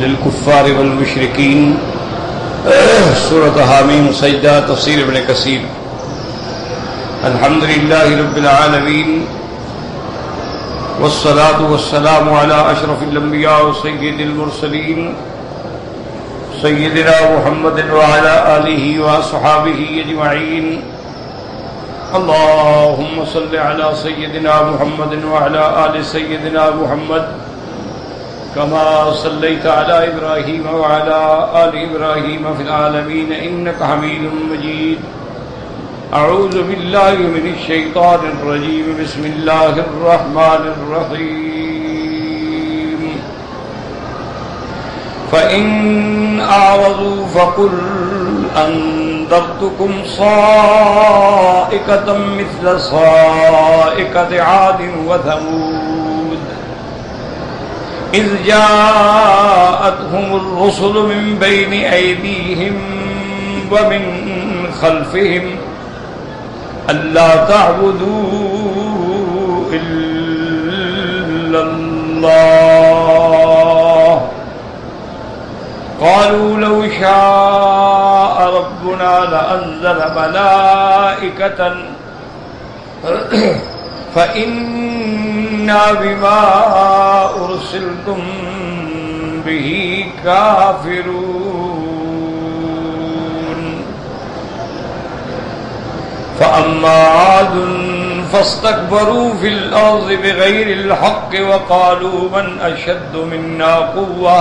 للكفار والمشركين سورة حامیم سجدہ تفسیر ابن کثیر. الحمد للہ رب العالمین والصلاة والسلام على اشرف الانبیاء وسید المرسلین سیدنا محمد وعلى آلہ وصحابہ اجمعین. اللهم صل على سيدنا محمد وعلى آل سيدنا محمد كما صليت على إبراهيم وعلى آل إبراهيم في العالمين إنك حميد مجيد. أعوذ بالله من الشيطان الرجيم. بسم الله الرحمن الرحيم. فإن أعرضوا فقل أنذرتكم صاعقة مثل صاعقة عاد وثمود إذ جاءتهم الرسل من بين أيديهم ومن خلفهم ألا تعبدوا إلا الله قالوا لو شاء ربنا لأنزل ملائكة فإنا بما أرسلتم به كافرون. فأما عاد فاستكبروا في الأرض بغير الحق وقالوا من أشد منا قوة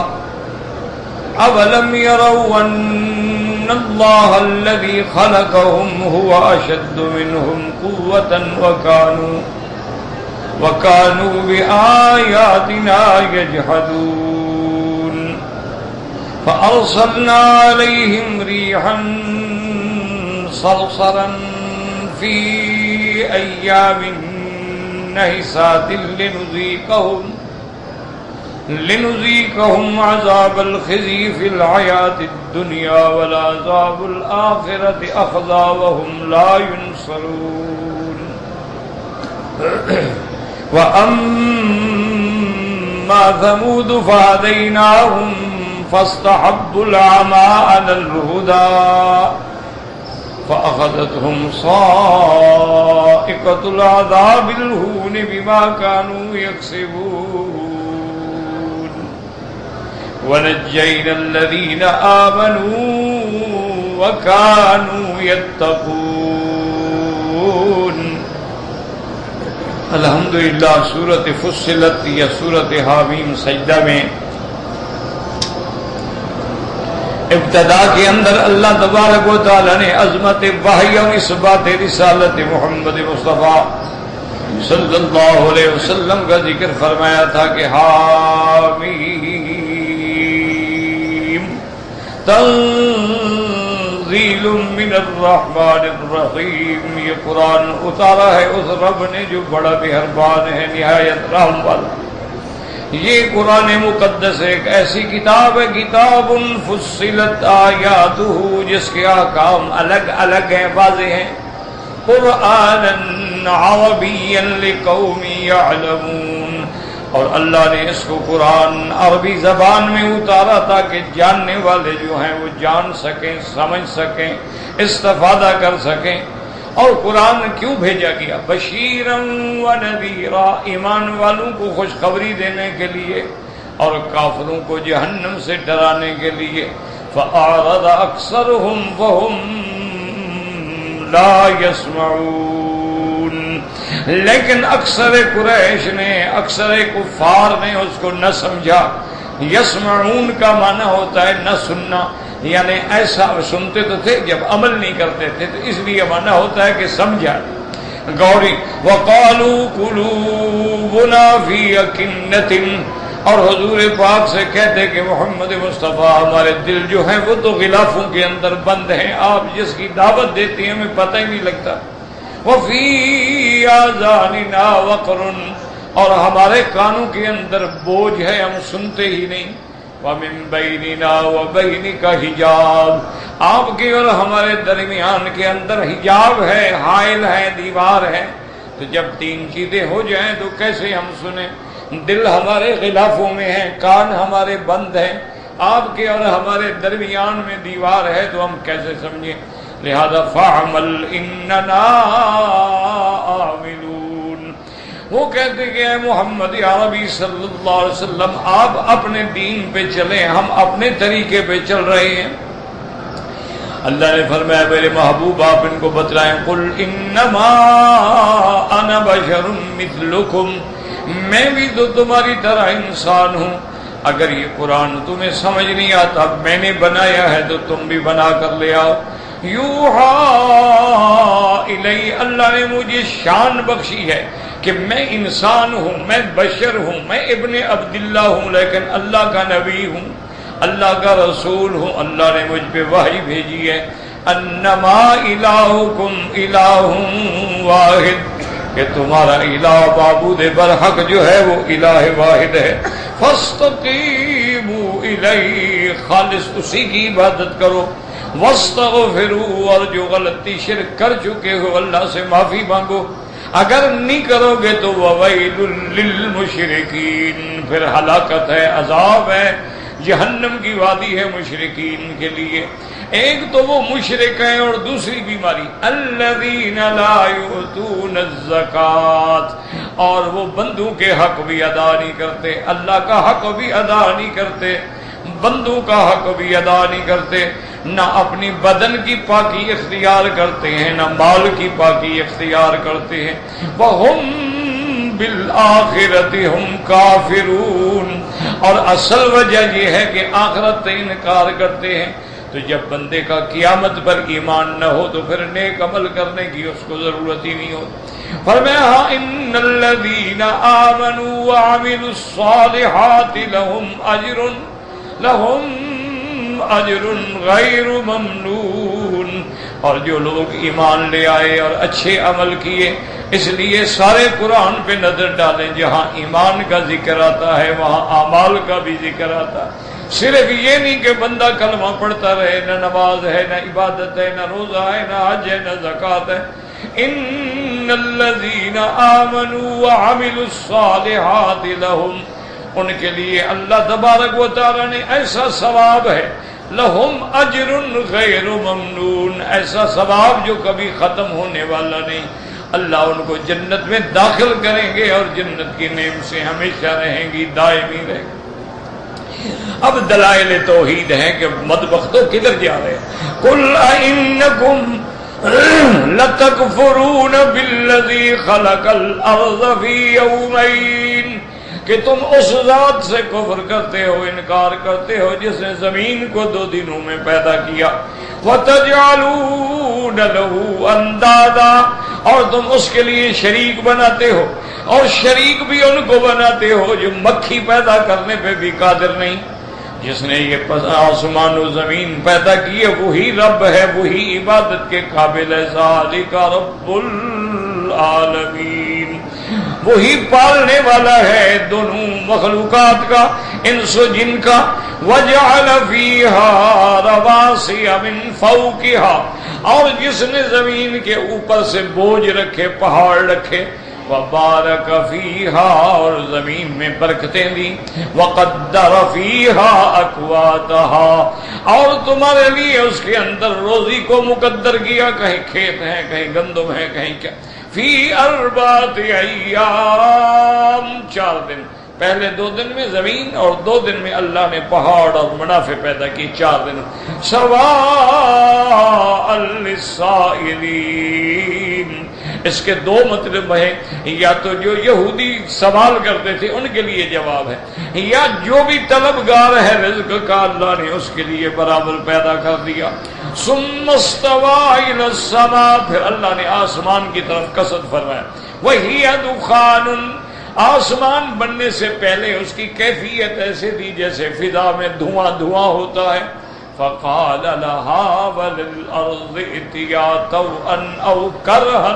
أولم يروا أن الله الذي خلقهم هو أشد منهم قوة وكانوا بآياتنا يجحدون. فأرسلنا عليهم ريحا صرصرا في أيام نحسات لنذيقهم عذاب الخزي في الحياة الدنيا ولعذاب الآخرة أخزى وهم لا ينصرون. وأما ثمود فهديناهم فاستحبوا العمى على الهدى فأخذتهم صاعقة العذاب الهون بما كانوا يكسبون. ونجينا الذين آمنوا وكانوا يتقون. الحمدللہ سورۃ فصلت یا سورۃ حامیم سجدہ میں ابتدا کے اندر اللہ تبارک و تعالی نے عظمت وحی اور اثبات رسالت محمد مصطفیٰ صلی اللہ علیہ وسلم کا ذکر فرمایا تھا کہ حامیم تنزیل من الرحمن الرحیم. یہ قرآن اتارا ہے اس رب نے جو بڑا مہربان ہے نہایت رحم والا. یہ قرآن مقدس ایک ایسی کتاب ہے کتاب فصلت آیاتہ جس کے احکام الگ الگ ہیں واضح ہیں. قرآنا عربیا لقوم یعلمون. اور اللہ نے اس کو قرآن عربی زبان میں اتارا تاکہ جاننے والے جو ہیں وہ جان سکیں سمجھ سکیں استفادہ کر سکیں. اور قرآن کیوں بھیجا گیا؟ بشیرا و نذیرا، ایمان والوں کو خوشخبری دینے کے لیے اور کافروں کو جہنم سے ڈرانے کے لیے. فأعرض أكثرهم فهم لا يسمعون. لیکن اکثر قریش نے اکثر کفار نے اس کو نہ سمجھا. یسمعون کا معنی ہوتا ہے نہ سننا، یعنی ایسا سنتے تو تھے جب عمل نہیں کرتے تھے، تو اس لیے معنی ہوتا ہے کہ سمجھا گوری. وقالوا قلوبنا في أكنة. اور حضور پاک سے کہتے کہ محمد مصطفیٰ ہمارے دل جو ہیں وہ تو غلافوں کے اندر بند ہیں، آپ جس کی دعوت دیتی ہیں ہمیں پتہ ہی نہیں لگتا. وفي آذاننا وقر. اور ہمارے کانوں کے اندر بوجھ ہے، ہم سنتے ہی نہیں. ومن بیننا وبینک حجاب. آپ کے اور ہمارے درمیان کے اندر حجاب ہے، حائل ہے، دیوار ہے. تو جب تین چیزیں ہو جائیں تو کیسے ہم سنیں؟ دل ہمارے غلافوں میں ہیں، کان ہمارے بند ہیں، آپ کے اور ہمارے درمیان میں دیوار ہے تو ہم کیسے سمجھیں؟ لہذا فَعْمَلْ إِنَّنَا عَامِلُونَ۔ وہ کہتے کہ اے محمد عربی صلی اللہ علیہ وسلم آپ اپنے دین پہ چلیں، ہم اپنے طریقے پہ چل رہے ہیں۔ اللہ نے فرمایا میرے محبوب آپ ان کو بتلائیں، قُلْ إِنَّمَا أَنَا بَشَرٌ مِثْلُكُمْ، میں بھی تو تمہاری طرح انسان ہوں، اگر یہ قرآن تمہیں سمجھ نہیں آتا میں نے بنایا ہے تو تم بھی بنا کر لے آؤ۔ یوحا الی، اللہ نے مجھے شان بخشی ہے کہ میں انسان ہوں، میں بشر ہوں، میں ابن عبداللہ ہوں، لیکن اللہ کا نبی ہوں، اللہ کا رسول ہوں۔ اللہ نے مجھ پہ وحی بھیجی ہے، انما الہکم الہ واحد، کہ تمہارا الہ معبود برحق جو ہے وہ الہ واحد ہے۔ فاستقیموا الیہ، خالص اسی کی عبادت کرو۔ واستغفروا، اور جو غلطی شرک کر چکے ہو اللہ سے معافی مانگو، اگر نہیں کرو گے تو وویل للمشرکین، پھر ہلاکت ہے، عذاب ہے، جہنم کی وادی ہے مشرکین کے لیے۔ ایک تو وہ مشرک ہیں، اور دوسری بیماری الذین لا یؤتون الزکوٰۃ، اور وہ بندوں کے حق بھی ادا نہیں کرتے، اللہ کا حق بھی ادا نہیں کرتے، بندوں کا حق بھی ادا نہیں کرتے، نہ اپنی بدن کی پاکی اختیار کرتے ہیں، نہ مال کی پاکی اختیار کرتے ہیں۔ وَهُمْ بِالْآخِرَةِ هُمْ كَافِرُونَ، اور اصل وجہ یہ ہے کہ آخرت سے انکار کرتے ہیں۔ تو جب بندے کا قیامت پر ایمان نہ ہو تو پھر نیک عمل کرنے کی اس کو ضرورت ہی نہیں ہوتی۔ فرمایا ان الذین آمنوا وعملوا الصالحات لهم اجر غیر ممنون، اور جو لوگ ایمان لے آئے اور اچھے عمل کیے، اس لیے سارے قرآن پہ نظر ڈالیں، جہاں ایمان کا ذکر آتا ہے وہاں اعمال کا بھی ذکر آتا ہے۔ صرف یہ نہیں کہ بندہ کلمہ پڑھتا رہے، نہ نماز ہے، نہ عبادت ہے، نہ روزہ ہے، نہ حج ہے، نہ زکوٰۃ ہے۔ ان الذین آمنوا وعملوا الصالحات لهم، ان کے لیے اللہ تبارک و تعالی نے ایسا ثواب ہے، لہم اجر غیر ممنون، ایسا ثواب جو کبھی ختم ہونے والا نہیں۔ اللہ ان کو جنت میں داخل کریں گے اور جنت کی نعمت سے ہمیشہ رہیں گی، دائمی رہیں گی۔ اب دلائل توحید ہیں کہ بدبختوں کدھر جا رہے ہیں۔ قل انکم لتکفرون بالذی خلق الارض فی یومین، کہ تم اس ذات سے کفر کرتے ہو، انکار کرتے ہو جس نے زمین کو 2 دنوں میں پیدا کیا۔ وَتَجْعَلُونَ لَهُ أَنْدَادًا، اور تم اس کے لیے شریک بناتے ہو، اور شریک بھی ان کو بناتے ہو جو مکھی پیدا کرنے پہ بھی قادر نہیں۔ جس نے یہ آسمان و زمین پیدا کی ہے وہی رب ہے، وہی عبادت کے قابل ہے۔ ذَلِكَ رَبُّ العالمین، وہی پالنے والا ہے دونوں مخلوقات کا، انس و جن کا۔ وَجَعَلَ فِيهَا رَوَاسِيَ مِن فَوْقِهَا، اور جس نے زمین کے اوپر سے بوجھ رکھے، پہاڑ رکھے۔ وَبَارَكَ فِيهَا، اور زمین میں برکتیں دی۔ وَقَدَّرَ فِيهَا أَقْوَاتَهَا، اور تمہارے لیے اس کے اندر روزی کو مقدر کیا، کہیں کھیت ہیں، کہیں گندم ہے، کہیں کیا۔ فی 4 ایام، 4 دن، پہلے 2 دن میں زمین اور 2 دن میں اللہ نے پہاڑ اور منافع پیدا کی، 4 دن۔ سواء للسائلین، اس کے 2 مطلب ہیں، یا تو جو یہودی سوال کرتے تھے ان کے لیے جواب ہے، یا جو بھی طلبگار ہے رزق کا اللہ نے اس کے لیے برابر پیدا کر دیا۔ ثم استوى الى السماء، پھر اللہ نے آسمان کی طرف قصد فرمایا۔ وہی دخان، آسمان بننے سے پہلے اس کی کیفیت ایسے تھی جیسے فضا میں دھواں دھواں ہوتا ہے۔ فقال لها وللارض ائتيا طوعا او كرها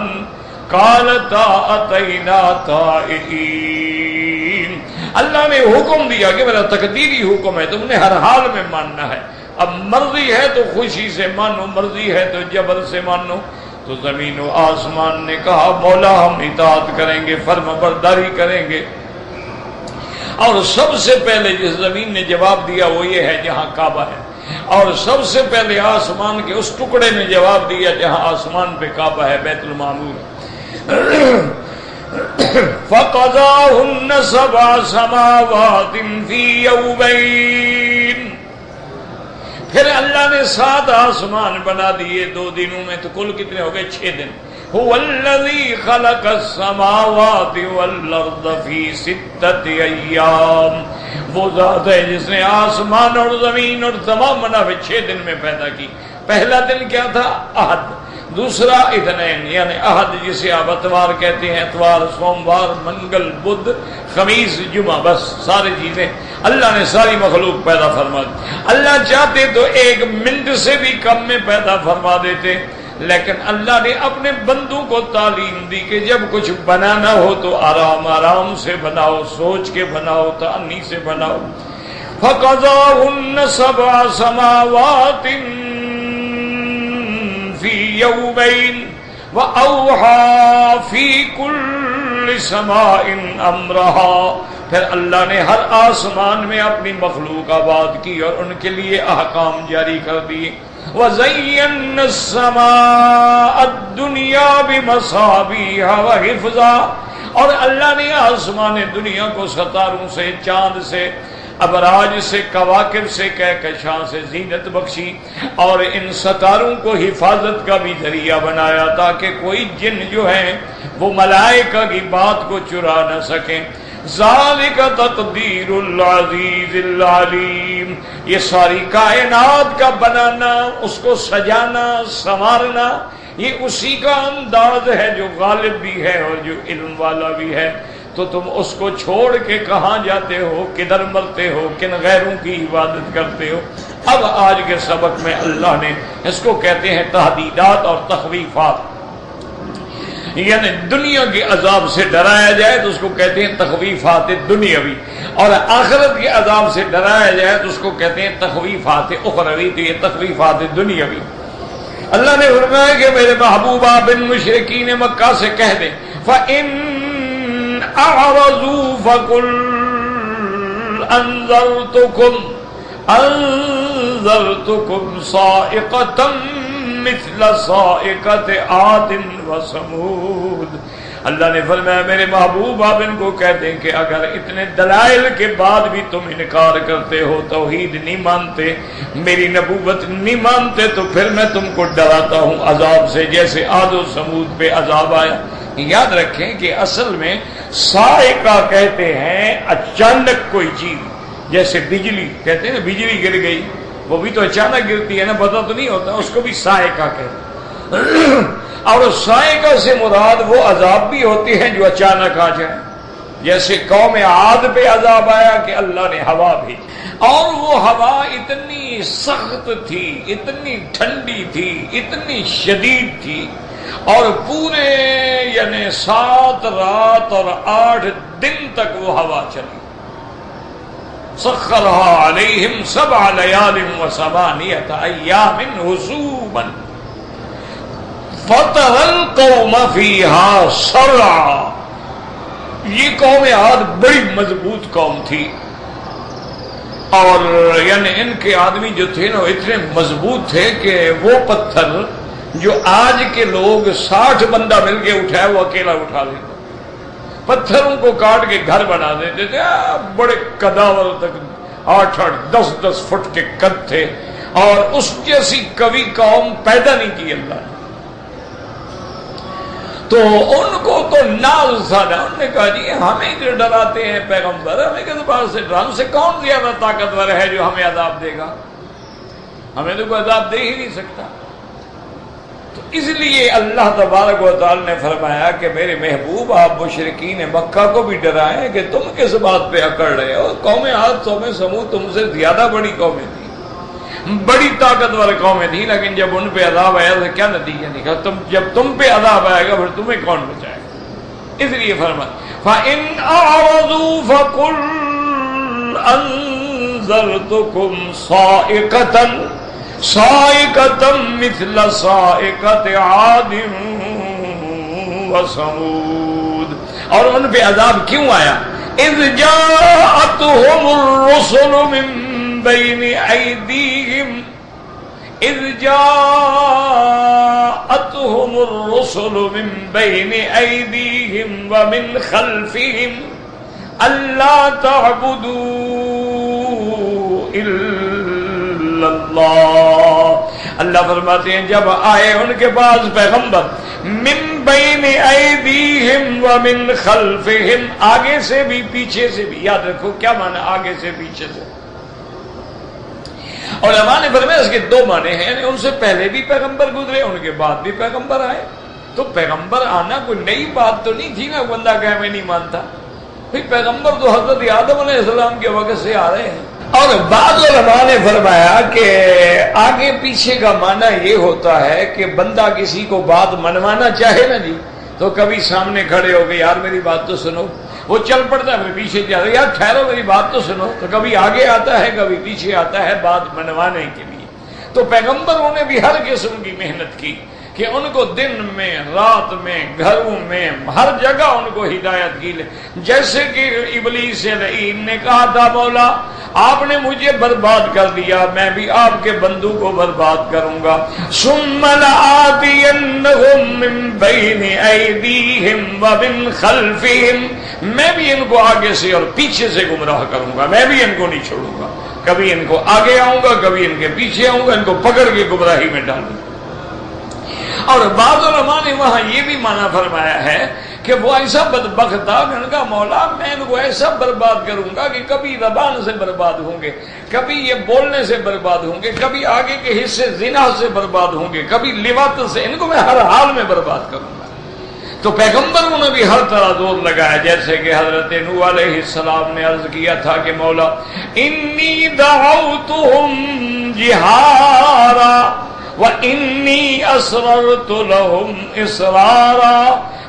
قالتا اتينا طائعين، اللہ نے حکم دیا کہ میرا تقدیری حکم ہے، تم نے ہر حال میں ماننا ہے۔ اب مرضی ہے تو خوشی سے مانو، مرضی ہے تو جبر سے مانو۔ تو زمین و آسمان نے کہا مولا ہم اطاعت کریں گے، فرما برداری کریں گے۔ اور سب سے پہلے جس زمین نے جواب دیا وہ یہ ہے جہاں کعبہ ہے، اور سب سے پہلے آسمان کے اس ٹکڑے نے جواب دیا جہاں آسمان پہ کعبہ ہے، بیت المعمور۔ فَقَضَاهُنَّ سَبْعَ سَمَاوَاتٍ فِي يَوْمَيْنِ، پھر اللہ نے 7 آسمان بنا دیے 2 دنوں میں، تو کل کتنے ہو گئے؟ 6 دن۔ هُوَ الَّذِي خَلَقَ السَّمَاوَاتِ وَالْأَرْضَ فِي 6 أَيَّامٍ، وہ ذات ہے جس نے آسمان اور زمین اور تمام منافع 6 دن میں پیدا کی۔ پہلا دن کیا تھا؟ احد، دوسرا اثنین یعنی احد جسے آپ اتوار کہتے ہیں، اتوار، سوموار، منگل، بدھ، خمیس، جمعہ، بس ساری چیزیں اللہ نے ساری مخلوق پیدا فرما دی۔ اللہ چاہتے تو 1 منٹ سے بھی کم میں پیدا فرما دیتے، لیکن اللہ نے اپنے بندوں کو تعلیم دی کہ جب کچھ بنانا ہو تو آرام آرام سے بناؤ، سوچ کے بناؤ، تأنی سے بناؤ۔ فَقَضَاهُنَّ 7 سَمَاوَاتٍ فِي يَوْمَيْنِ وَأَوْحَىٰ فِي كُلِّ سَمَاءٍ أَمْرَهَا، پھر اللہ نے ہر آسمان میں اپنی مخلوق آباد کی اور ان کے لیے احکام جاری کر دیے۔ وَزَيَّنَّا السَّمَاءَ الدُّنْيَا بِمَصَابِيحَ وَحِفْظًا، اور اللہ نے آسمان دنیا کو ستاروں سے، چاند سے، ابراج سے، کواکب سے، کہکشاں سے زینت بخشی، اور ان ستاروں کو حفاظت کا بھی ذریعہ بنایا تاکہ کوئی جن جو ہیں وہ ملائکہ کی بات کو چرا نہ سکیں۔ ذالک تقدیر العزیز العلیم، یہ ساری کائنات کا بنانا، اس کو سجانا، سنوارنا، یہ اسی کا انداز ہے جو غالب بھی ہے اور جو علم والا بھی ہے۔ تو تم اس کو چھوڑ کے کہاں جاتے ہو، کدھر مرتے ہو، کن غیروں کی عبادت کرتے ہو؟ اب آج کے سبق میں اللہ نے اس کو کہتے ہیں تہدیدات اور تخویفات، یعنی دنیا کے عذاب سے ڈرایا جائے تو اس کو کہتے ہیں تخویفات دنیاوی، اور آخرت کے عذاب سے ڈرایا جائے تو اس کو کہتے ہیں تخویفات اخروی۔ تو یہ تخویفات دنیاوی، اللہ نے فرمایا کہ میرے محبوبہ بن مشرکین مکہ سے کہہ دیں فَإِنْ أَعْرَضُوا فَقُلْ أَنذَرْتُكُمْ صَاعِقَةً مِثْلَ صَاعِقَةِ عَادٍ وَثَمُودَ۔ اللہ نے فرمایا میرے محبوب آپ ان کو کہتے ہیں کہ اگر اتنے دلائل کے بعد بھی تم انکار کرتے ہو، توحید نہیں مانتے، میری نبوت نہیں مانتے، تو پھر میں تم کو ڈراتا ہوں عذاب سے جیسے عاد و ثمود پہ عذاب آیا۔ یاد رکھیں کہ اصل میں صاعقہ کہتے ہیں اچانک کوئی چیز، جیسے بجلی کہتے ہیں نا، بجلی گر گئی، وہ بھی تو اچانک گرتی ہے نا، پتہ تو نہیں ہوتا، اس کو بھی صاعقہ کہتے ہیں۔ اور صاعقہ سے مراد وہ عذاب بھی ہوتے ہیں جو اچانک آ جائیں، جیسے قوم عاد پہ عذاب آیا کہ اللہ نے ہوا بھی، اور وہ ہوا اتنی سخت تھی، اتنی ٹھنڈی تھی، اتنی شدید تھی، اور پورے یعنی 7 رات اور 8 دن تک وہ ہوا چلی۔ سخرها علیہم 7 لیال و8 ایام حسوما فَتَرَى الْقَوْمَ فِيهَا صَرْعًا، یہ قوم عاد بڑی مضبوط قوم تھی، اور یعنی ان کے آدمی جو تھے نا اتنے مضبوط تھے کہ وہ پتھر جو آج کے لوگ 60 بندہ مل کے اٹھائے وہ اکیلا اٹھا لیتا، پتھروں کو کاٹ کے گھر بنا دیتے تھے، بڑے قداور تک 8-8 10-10 فٹ کے قد تھے، اور اس جیسی قوی قوم پیدا نہیں کی اللہ نے۔ تو ان کو تو ناز تھا نا، انہوں نے کہا جی ہمیں جو ڈراتے ہیں پیغمبر، ہمیں کس بات سے ڈرا، ہم سے کون زیادہ طاقتور ہے جو ہمیں عذاب دے گا؟ ہمیں تو کوئی عذاب دے ہی نہیں سکتا۔ تو اس لیے اللہ تبارک و تعالی نے فرمایا کہ میرے محبوب آپ مشرکین مکہ کو بھی ڈرائیں کہ تم کس بات پہ اکڑ رہے ہو، قوم عاد قوم سمود تم سے زیادہ بڑی قومیں تھیں، بڑی طاقتور قومیں تھیں، لیکن جب ان پہ عذاب آیا تو کیا نتیجہ نکلا؟ جب تم پہ عذاب آئے گا پھر تمہیں کون بچائے گا؟ اس لیے فرمایا فَإِنْ أَعْرَضُوا فَقُلْ أَنذَرْتُكُمْ صَاعِقَةً مِثْلَ صَاعِقَةِ عَادٍ وَثَمُودَ۔ اور ان پہ عذاب کیوں آیا؟ اذ جاءتهم الرسل من بين أيديهم اذ جاءتهم الرسل من بين أيديهم ومن خلفهم ألا تعبدوا إلا الله. اللہ فرماتے ہیں جب آئے ان کے پاس پیغمبر من بین ایدیہم ومن خلفہم، آگے سے بھی پیچھے سے بھی. یاد رکھو کیا معنی آگے سے پیچھے سے. علماء نے فرمایا اس کے دو معنی ہیں، ان سے پہلے بھی پیغمبر گزرے، ان کے بعد بھی پیغمبر آئے. تو پیغمبر آنا کوئی نئی بات تو نہیں تھی نا بندہ کہ میں نہیں مانتا. پیغمبر تو حضرت آدم علیہ السلام کے وقت سے آ رہے ہیں. اور بعض علماء نے فرمایا کہ آگے پیچھے کا معنی یہ ہوتا ہے کہ بندہ کسی کو بات منوانا چاہے نا جی، تو کبھی سامنے کھڑے ہو گئے یار میری بات تو سنو، وہ چل پڑتا ہے پھر پیچھے جاتا ہے یار ٹھہرو میری بات تو سنو، تو کبھی آگے آتا ہے کبھی پیچھے آتا ہے بات منوانے کے لیے. تو پیغمبروں نے بھی ہر قسم کی محنت کی کہ ان کو دن میں رات میں گھروں میں ہر جگہ ان کو ہدایت کی. جیسے کہ ابلیس لعین نے کہا تھا مولا آپ نے مجھے برباد کر دیا، میں بھی آپ کے بندوں کو برباد کروں گا. ثم لآتینہم من بین ایدیہم ومن خلفہم، میں بھی ان کو آگے سے اور پیچھے سے گمراہ کروں گا، میں بھی ان کو نہیں چھوڑوں گا. کبھی ان کو آگے آؤں گا کبھی ان کے پیچھے آؤں گا، ان کو پکڑ کے گمراہی میں ڈالوں گا. اور بعض علماء نے وہاں یہ بھی معنی فرمایا ہے کہ وہ ایسا بدبخت تھا کہ ان کا مولا میں ان کو ایسا برباد کروں گا کہ کبھی زبان سے برباد ہوں گے، کبھی یہ بولنے سے برباد ہوں گے، کبھی آگے کے حصے زنا سے برباد ہوں گے، کبھی لواط سے، ان کو میں ہر حال میں برباد کروں گا. تو پیغمبروں نے بھی ہر طرح زور لگایا. جیسے کہ حضرت نوح علیہ السلام نے عرض کیا تھا کہ مولا انی دعوتہم جہارا وَإِنِّي أَسْرَرْتُ لَهُمْ إِسْرَارًا.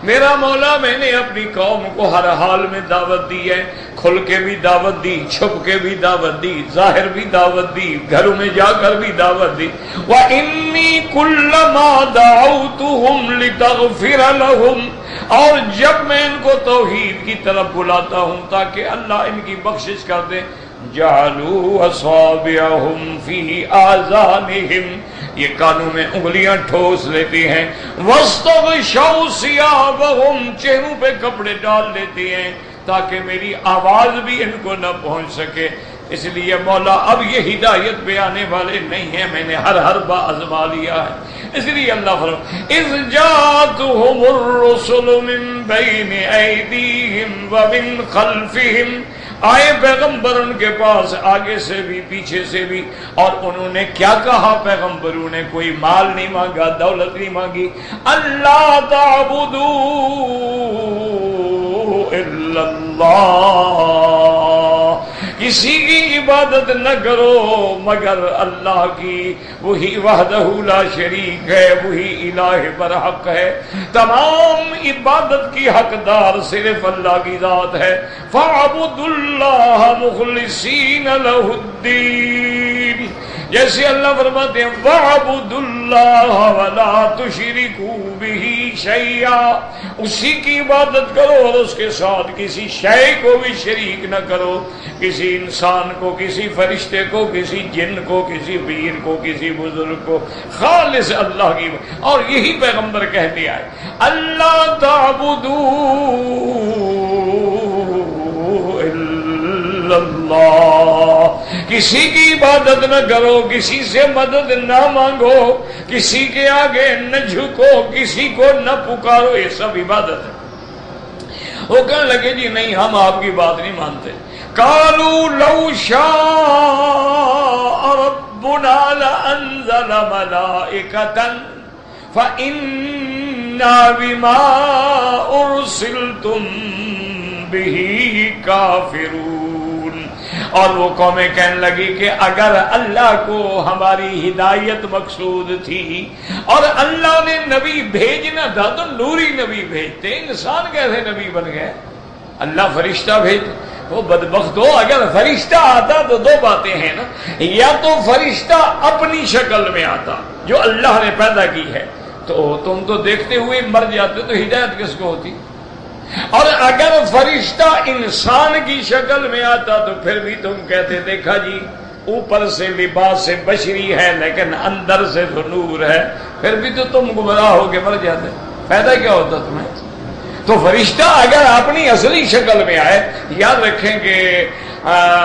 میرا مولا میں نے اپنی قوم کو ہر حال میں دعوت دی ہے، کھل کے بھی دعوت دی، چھپ کے بھی دعوت دی، ظاہر بھی دعوت دی، گھروں میں جا کر بھی دعوت دی. وَإِنِّي كُلَّمَا دَعَوْتُهُمْ لِتَغْفِرَ لَهُمْ، اور جب میں ان کو توحید کی طرف بلاتا ہوں تاکہ اللہ ان کی بخشش کر دے، جعلوا اصابعهم في آذانهم، یہ کانوں میں انگلیاں ٹھوس لیتی ہیں، واستغشوا ثيابهم، چہروں پہ کپڑے ڈال لیتی ہیں تاکہ میری آواز بھی ان کو نہ پہنچ سکے. اس لیے مولا اب یہ ہدایت پہ آنے والے نہیں ہیں، میں نے ہر بار آزما لیا ہے. اس لیے اللہ فرماتا اذ جاءتهم الرسل من بين ايديهم ومن خلفهم، آئے پیغمبر ان کے پاس آگے سے بھی پیچھے سے بھی. اور انہوں نے کیا کہا؟ پیغمبروں نے کوئی مال نہیں مانگا، دولت نہیں مانگی. اللہ تعبدوا الا اللہ، کسی کی عبادت نہ کرو مگر اللہ کی، وہی وحدہ لا شریک ہے، وہی الہ برحق ہے. تمام عبادت کی حقدار صرف اللہ کی ذات ہے. فاعبدوا اللہ مخلصین لہ الدین، جیسے اللہ فرماتے ہیں وَاعْبُدُوا اللَّهَ وَلَا تُشْرِكُوا بِهِ شَيْئًا، اسی کی عبادت کرو اور اس کے ساتھ کسی شے کو بھی شریک نہ کرو، کسی انسان کو، کسی فرشتے کو، کسی جن کو، کسی پیر کو، کسی بزرگ کو، خالص اللہ کی. اور یہی پیغمبر کہہ دیا ہے اللہ تعبدوا اللہ، کسی کی عبادت نہ کرو، کسی سے مدد نہ مانگو، کسی کے آگے نہ جھکو، کسی کو نہ پکارو، یہ سب عبادت ہے. وہ کہنے لگے جی نہیں ہم آپ کی بات نہیں مانتے. قالوا لو شاء ربنا لانزل ملائکۃ فإنا بما ارسلتم به کافرون. اور وہ قومیں کہنے لگی کہ اگر اللہ کو ہماری ہدایت مقصود تھی اور اللہ نے نبی بھیجنا تھا تو نوری نبی بھیجتے، انسان کیسے نبی بن گئے؟ اللہ فرشتہ بھیج. وہ بدبخت ہو، اگر فرشتہ آتا تو دو باتیں ہیں نا، یا تو فرشتہ اپنی شکل میں آتا جو اللہ نے پیدا کی ہے، تو تم تو دیکھتے ہوئے مر جاتے، تو ہدایت کس کو ہوتی؟ اور اگر فرشتہ انسان کی شکل میں آتا تو پھر بھی تم کہتے دیکھا جی اوپر سے لباس سے بشری ہے لیکن اندر سے تو نور ہے، پھر بھی تو تم گمراہ ہو کے مر جاتے، فائدہ کیا ہوتا تمہیں؟ تو فرشتہ اگر اپنی اصلی شکل میں آئے، یاد رکھیں کہ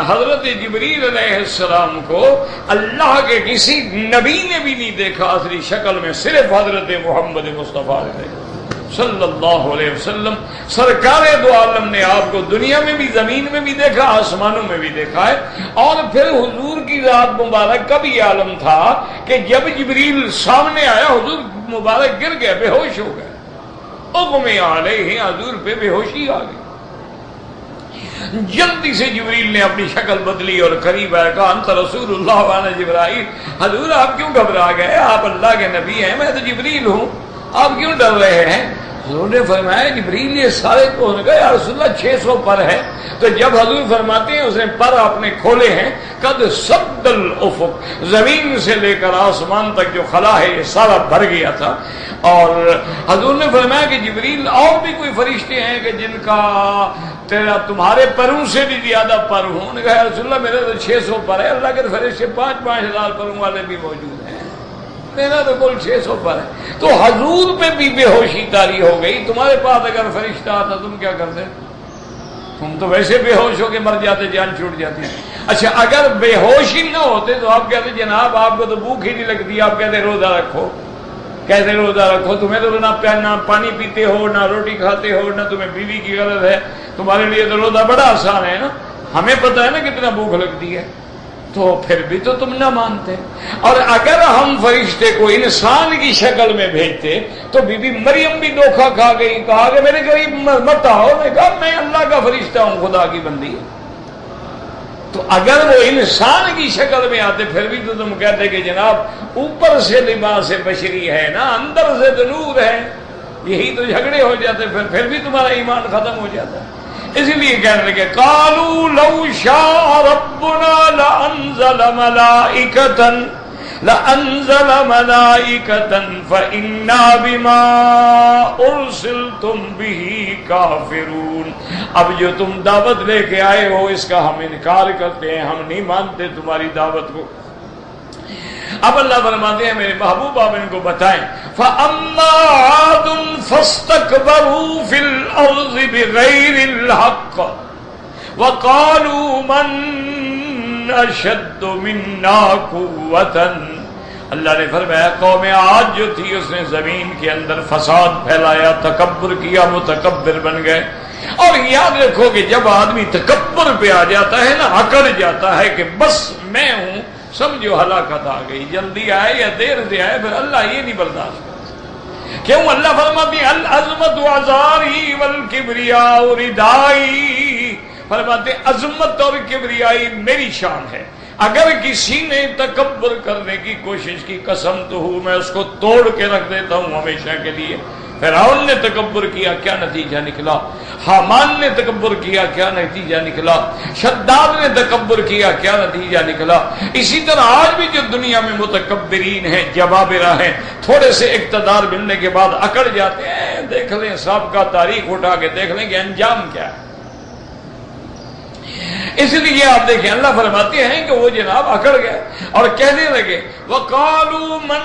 حضرت جبریل علیہ السلام کو اللہ کے کسی نبی نے بھی نہیں دیکھا اصلی شکل میں، صرف حضرت محمد مصطفیٰ صلی اللہ علیہ وسلم سرکار دو عالم نے آپ کو دنیا میں بھی زمین میں بھی دیکھا، آسمانوں میں بھی دیکھا ہے۔ اور پھر حضور کی ذات مبارک کا بھی عالم تھا کہ جب جبریل سامنے آیا حضور مبارک گر گئے، بے ہوش ہو گئے، اغمی علیہ، حضور پہ بے ہوشی آ گئی۔ جلدی سے جبریل نے اپنی شکل بدلی اور قریب آیا، کہا انت رسول اللہ وانا جبرائیل، حضور آپ کیوں گھبرا گئے؟ آپ اللہ کے نبی ہیں، میں تو جبریل ہوں، آپ کیوں ڈر رہے ہیں؟ حضور نے فرمایا جبریل یہ سارے تو نے کہا یا رسول اللہ 600 پر ہے، تو جب حضور فرماتے ہیں اس نے پر اپنے کھولے ہیں، قد سد الافق، زمین سے لے کر آسمان تک جو خلا ہے یہ سارا بھر گیا تھا۔ اور حضور نے فرمایا کہ جبریل اور بھی کوئی فرشتے ہیں کہ جن کا تمہارے پروں سے بھی زیادہ پر ہوں؟ نے کہا یا رسول اللہ میرے تو 600 پر ہے، اللہ کے فرشتے 5-5 ہزار پروں والے بھی موجود ہیں، میرا تو کل 600 پر ہے۔ تو حضور پہ بھی بے ہوشی طاری ہو گئی، تمہارے پاس اگر فرشتہ آتا تم کیا کرتے؟ تم تو ویسے بے ہوش ہو کے مر جاتے، جان چھوٹ جاتی۔ اچھا اگر بے ہوش ہی نہ ہوتے تو آپ کہتے جناب آپ کو تو بھوک ہی نہیں لگتی، آپ کہتے روزہ رکھو، کہتے روزہ رکھو، تمہیں تو نہ پانی پیتے ہو، نہ روٹی کھاتے ہو، نہ تمہیں بیوی کی غرض ہے، تمہارے لیے تو روزہ بڑا آسان ہے نا، ہمیں پتہ ہے نا کتنا بھوک لگتی ہے، تو پھر بھی تو تم نہ مانتے۔ اور اگر ہم فرشتے کو انسان کی شکل میں بھیجتے تو بی بی مریم بھی دھوکہ کھا گئی، کہا کہ میرے قریب مت آؤ، نے کہا میں اللہ کا فرشتہ ہوں، خدا کی بندی۔ تو اگر وہ انسان کی شکل میں آتے پھر بھی تو تم کہتے کہ جناب اوپر سے لباس بشری ہے نا، اندر سے تو نور ہے، یہی تو جھگڑے ہو جاتے، پھر بھی تمہارا ایمان ختم ہو جاتا ہے۔ اسی لیے کہنے لگے قالوا لو شاء ربنا لانزل ملائکۃ فإنا بما ارسلتم به کافرون۔ اب جو تم دعوت لے کے آئے ہو اس کا ہم انکار کرتے ہیں، ہم نہیں مانتے تمہاری دعوت کو۔ اب اللہ فرماتے ہیں میرے محبوب آپ ان کو بتائیں فَأَمَّا عَادٌ فَاسْتَكْبَرُوا فِي الْأَرْضِ بِغَيْرِ الْحَقِّ وَقَالُوا مَنْ أَشَدُّ مِنَّا قُوَّةً۔ اللہ نے فرمایا قوم عاد جو تھی اس نے زمین کے اندر فساد پھیلایا، تکبر کیا، متکبر بن گئے۔ اور یاد رکھو کہ جب آدمی تکبر پہ آ جاتا ہے نا، اکڑ جاتا ہے کہ بس میں ہوں، سمجھو ہلاکت آ گئی، جلدی آئے یا دیر سے آئے، پھر اللہ یہ نہیں برداشت کرتا۔ کیوں؟ اللہ فرماتی ہے العظمت عذاری والکبریاء ردائی، فرماتے عظمت اور کبریائی میری شان ہے، اگر کسی نے تکبر کرنے کی کوشش کی قسم تو ہوں میں اس کو توڑ کے رکھ دیتا ہوں ہمیشہ کے لیے۔ فرعون نے تکبر کیا، کیا نتیجہ نکلا؟ حامان نے تکبر کیا، کیا نتیجہ نکلا؟ شداد نے تکبر کیا، کیا نتیجہ نکلا؟ اسی طرح آج بھی جو دنیا میں متکبرین ہیں، جبابرہ ہیں، تھوڑے سے اقتدار ملنے کے بعد اکڑ جاتے ہیں، دیکھ لیں سابقہ تاریخ اٹھا کے دیکھ لیں کہ انجام کیا ہے۔ اس لیے آپ دیکھیں اللہ فرماتے ہیں کہ وہ جناب اکڑ گئے اور کہنے لگے وَقَالُوا مَنْ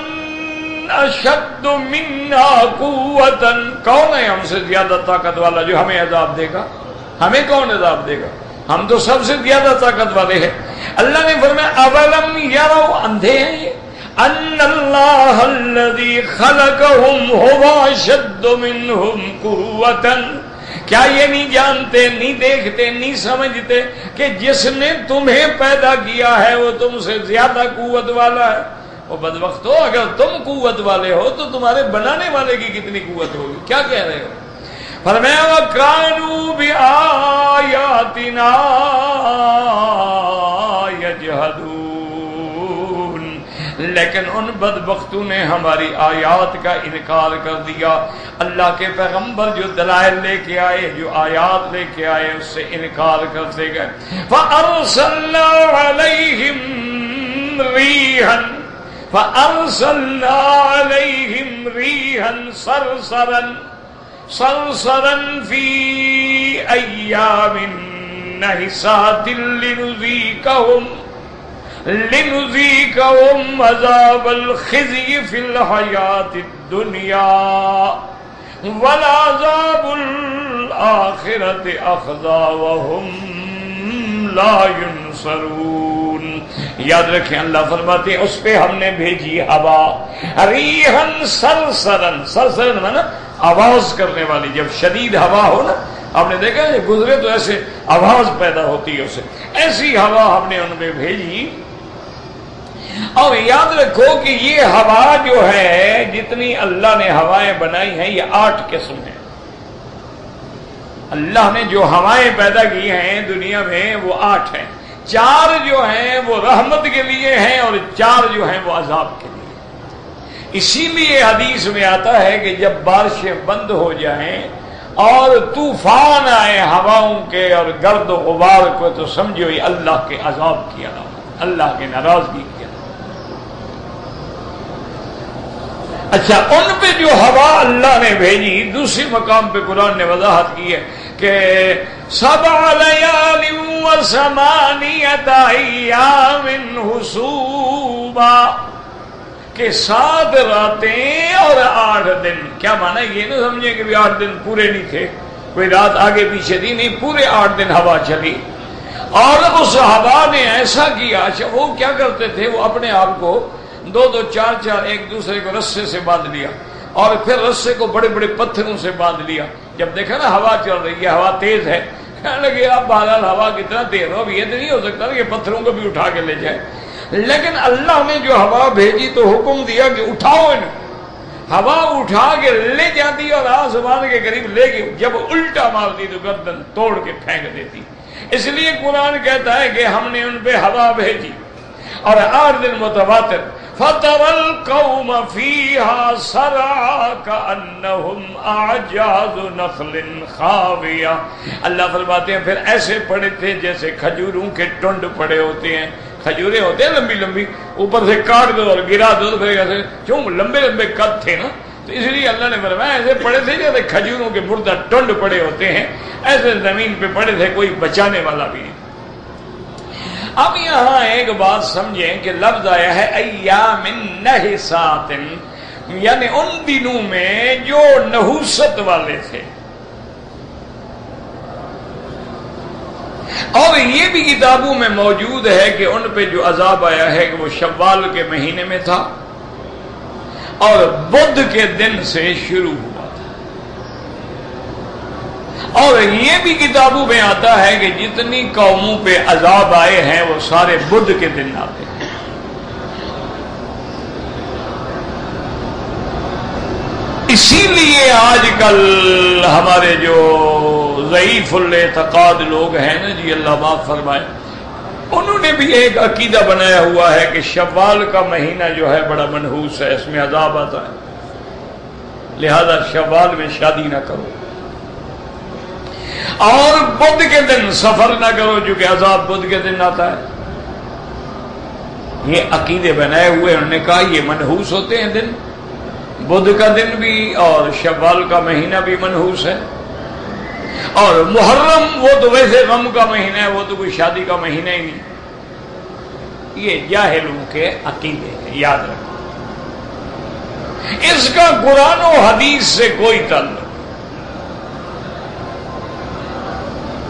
اشد منا قوتا، کون ہے ہم سے زیادہ طاقت والا جو ہمیں عذاب دے گا؟ ہمیں کون عذاب دے گا؟ ہم تو سب سے زیادہ طاقت والے ہیں۔ اللہ نے فرمایا اولم یروا، اندھے ہیں یہ، ان اللہ الذی خلقہم هو اشد منہم قوتا، کیا یہ نہیں جانتے، نہیں دیکھتے، نہیں سمجھتے کہ جس نے تمہیں پیدا کیا ہے وہ تم سے زیادہ قوت والا ہے؟ وہ بدبختو، اگر تم قوت والے ہو تو تمہارے بنانے والے کی کتنی قوت ہوگی؟ کیا کہہ رہے ہو؟ فرمایا وَكَانُوا بِآيَاتِنَا يَجْحَدُونَ، لیکن ان بدبختوں نے ہماری آیات کا انکار کر دیا۔ اللہ کے پیغمبر جو دلائل لے کے آئے، جو آیات لے کے آئے، اس سے انکار کرتے گئے۔ فَأَرْسَلْنَا عَلَيْهِمْ رِيحًا فَأَرْسَلْنَا عَلَيْهِمْ رِيحًا صَرْصَرًا صرصرا في أيام نحسات لنذيقهم عذاب الخزي في الحياة الدنيا ولعذاب الآخرة أخزى وهم لا ينصرون. یاد رکھیں اللہ فرماتے ہیں اس پہ ہم نے بھیجی ہوا ریحن سرسرن، سرسرن مانا آواز کرنے والی. جب شدید ہوا ہو نا، آپ نے دیکھا ہے گزرے تو ایسے آواز پیدا ہوتی ہے اسے، ایسی ہوا ہم نے ان میں بھیجی. اور یاد رکھو کہ یہ ہوا جو ہے، جتنی اللہ نے ہوائیں بنائی ہیں یہ 8 قسم ہیں. اللہ نے جو ہوائیں پیدا کی ہیں دنیا میں وہ 8 ہیں. 4 جو ہیں وہ رحمت کے لیے ہیں اور 4 جو ہیں وہ عذاب کے لیے. اسی لیے حدیث میں آتا ہے کہ جب بارشیں بند ہو جائیں اور طوفان آئے ہواؤں کے اور گرد و غبار کو، تو سمجھو یہ اللہ کے عذاب کی علامت، اللہ کی ناراضگی کی علامت. اچھا، ان پہ جو ہوا اللہ نے بھیجی، دوسری مقام پہ قرآن نے وضاحت کی ہے کہ 7 لیال و 8 ایام حسوبا، کہ 7 راتیں اور 8 دن. کیا مانا؟ یہ نہ سمجھیں کہ 8 دن پورے نہیں تھے، کوئی رات آگے پیچھے تھی، نہیں، پورے 8 دن ہوا چلی. اور اس ہوا نے ایسا کیا. اچھا، وہ کیا کرتے تھے؟ وہ اپنے آپ کو 2 4 ایک دوسرے کو رسے سے باندھ لیا اور پھر رسے کو بڑے بڑے پتھروں سے باندھ لیا. جب دیکھا نا ہوا چل رہی ہے، ہوا تیز ہے، کہنے لگے اب بہرحال ہوا کتنا تیز ہو، اب یہ تو نہیں ہو سکتا کہ پتھروں کو بھی اٹھا کے لے جائے. لیکن اللہ نے جو ہوا بھیجی تو حکم دیا کہ اٹھاؤ انہیں. ہوا اٹھا کے لے جاتی اور آسمان کے قریب لے کے جب الٹا مارتی تو گردن توڑ کے پھینک دیتی. اس لیے قرآن کہتا ہے کہ ہم نے ان پہ ہوا بھیجی اور 8 دن متواتر. فَتَرَى الْقَوْمَ فِيهَا سَرَعَىٰ كَأَنَّهُمْ أَعْجَازُ نَخْلٍ خَاوِيَةٍ. اللہ فرماتے ہیں پھر ایسے پڑے تھے جیسے کھجوروں کے ٹنڈ پڑے ہوتے ہیں. کھجوریں ہوتے ہیں لمبی لمبی، اوپر سے کاٹ دو اور گرا دو تو پھر کیسے، کیوں لمبے لمبے قد تھے نا، تو اس لیے اللہ نے فرمایا ایسے پڑے تھے جیسے کھجوروں کے مردہ ٹنڈ پڑے ہوتے ہیں، ایسے زمین پہ پڑے تھے، کوئی بچانے والا بھی نہیں. اب یہاں ایک بات سمجھیں کہ لفظ آیا ہے ایام نحسات، یعنی ان دنوں میں جو نحوست والے تھے. اور یہ بھی کتابوں میں موجود ہے کہ ان پہ جو عذاب آیا ہے کہ وہ شوال کے مہینے میں تھا اور بدھ کے دن سے شروع ہوا تھا. اور یہ بھی کتابوں میں آتا ہے کہ جتنی قوموں پہ عذاب آئے ہیں وہ سارے بدھ کے دن آتے ہیں. اسی لیے آج کل ہمارے جو ضعیف الاعتقاد لوگ ہیں نا جی، اللہ معاف فرمائے، انہوں نے بھی ایک عقیدہ بنایا ہوا ہے کہ شوال کا مہینہ جو ہے بڑا منحوس ہے، اس میں عذاب آتا ہے، لہذا شوال میں شادی نہ کرو اور بدھ کے دن سفر نہ کرو چونکہ عذاب بدھ کے دن آتا ہے. یہ عقیدے بنائے ہوئے انہوں نے کہا یہ منحوس ہوتے ہیں دن، بدھ کا دن بھی اور شوال کا مہینہ بھی منحوس ہے. اور محرم وہ تو ویسے غم کا مہینہ ہے، وہ تو کوئی شادی کا مہینہ ہی نہیں. یہ جاہلوں کے عقیدے ہیں، یاد رکھو. اس کا قرآن و حدیث سے کوئی تعلق.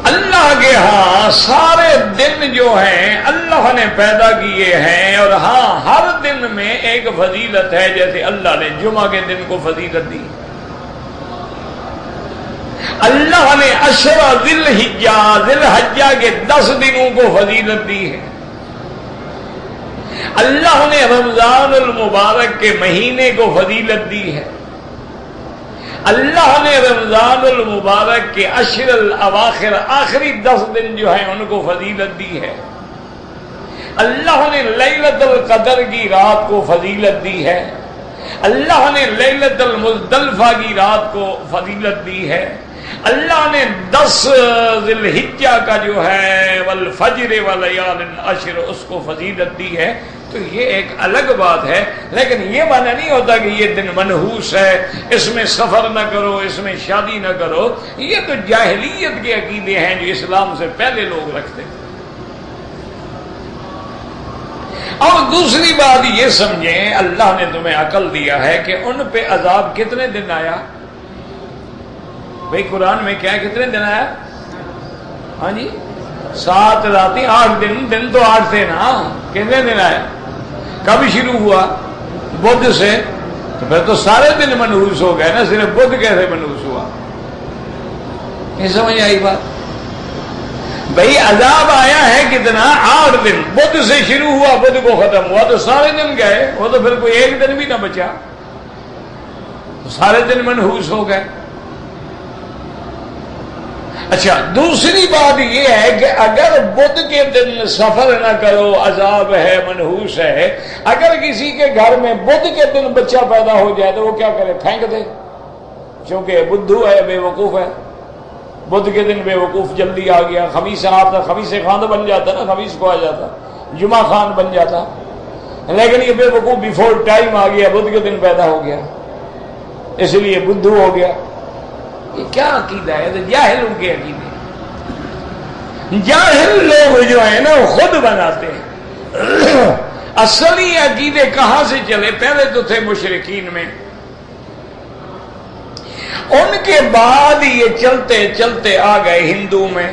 اللہ کے ہاں سارے دن جو ہیں اللہ نے پیدا کیے ہیں، اور ہاں ہر دن میں ایک فضیلت ہے. جیسے اللہ نے جمعہ کے دن کو فضیلت دی، اللہ نے عشرہ ذی الحجہ کے 10 دنوں کو فضیلت دی ہے. اللہ نے رمضان المبارک کے مہینے کو فضیلت دی ہے. اللہ نے رمضان المبارک کے عشر الاواخر آخری 10 دن جو ہیں ان کو فضیلت دی ہے. اللہ نے لیلۃ القدر کی رات کو فضیلت دی ہے. اللہ نے لیلۃ المزدلفہ کی رات کو فضیلت دی ہے. اللہ نے 10 ذی الحجہ کا جو ہے والفجر ولیال عشر اس کو فضیلت دی ہے. تو یہ ایک الگ بات ہے، لیکن یہ معنی نہیں ہوتا کہ یہ دن منحوس ہے، اس میں سفر نہ کرو، اس میں شادی نہ کرو۔ یہ تو جاہلیت کے عقیدے ہیں جو اسلام سے پہلے لوگ رکھتے ہیں۔ اور دوسری بات یہ سمجھیں، اللہ نے تمہیں عقل دیا ہے کہ ان پہ عذاب کتنے دن آیا؟ بھئی قرآن میں کیا کتنے دن آیا؟ ہاں جی 7 راتیں 8 دن، دن تو 8 تھے نا، کتنے دن آئے؟ کب شروع ہوا؟ بدھ سے، تو پھر تو سارے دن منحوس ہو گئے نا، صرف بدھ کیسے منحوس ہوا؟ نہیں سمجھ آئی بات؟ بھئی عذاب آیا ہے کتنا؟ 8 دن، بدھ سے شروع ہوا، بدھ کو ختم ہوا، تو سارے دن گئے، وہ تو پھر کوئی ایک دن بھی نہ بچا، تو سارے دن منحوس ہو گئے۔ اچھا دوسری بات یہ ہے کہ اگر بدھ کے دن سفر نہ کرو عذاب ہے، منحوس ہے، اگر کسی کے گھر میں بدھ کے دن بچہ پیدا ہو جائے تو وہ کیا کرے؟ پھینک دے، کیونکہ بدھو ہے، بے وقوف ہے۔ بدھ کے دن بے وقوف جلدی آ گیا، خمیس آتا، خمیس خان بن جاتا نا، خمیس کو آ جاتا، جمعہ خان بن جاتا، لیکن یہ بے وقوف بیفور ٹائم آ گیا، بدھ کے دن پیدا ہو گیا، اس لیے بدھو ہو گیا۔ یہ کیا عقیدہ ہے؟ تو جاہلوں کے عقیدے، جاہل لوگ جو ہیں نا وہ خود بناتے ہیں۔ اصلی عقیدے کہاں سے چلے؟ پہلے تو تھے مشرکین میں، ان کے بعد یہ چلتے چلتے آ گئے ہندو میں،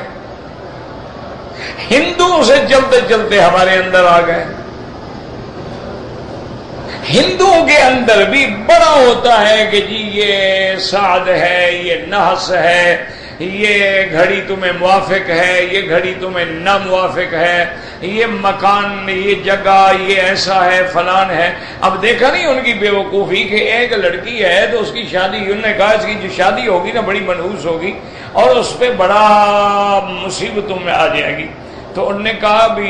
ہندوؤں سے چلتے چلتے ہمارے اندر آ گئے۔ ہندوؤں کے اندر بھی بڑا ہوتا ہے کہ جی یہ سعد ہے، یہ نحس ہے، یہ گھڑی تمہیں موافق ہے، یہ گھڑی تمہیں نہ موافق ہے، یہ مکان، یہ جگہ، یہ ایسا ہے، فلان ہے۔ اب دیکھا نہیں ان کی بے وقوفی کہ ایک لڑکی ہے تو اس کی شادی، انہوں نے کہا اس کی جو شادی ہوگی نا بڑی منحوس ہوگی اور اس پہ بڑا مصیبتوں میں آ جائے گی۔ تو انہوں نے کہا بھی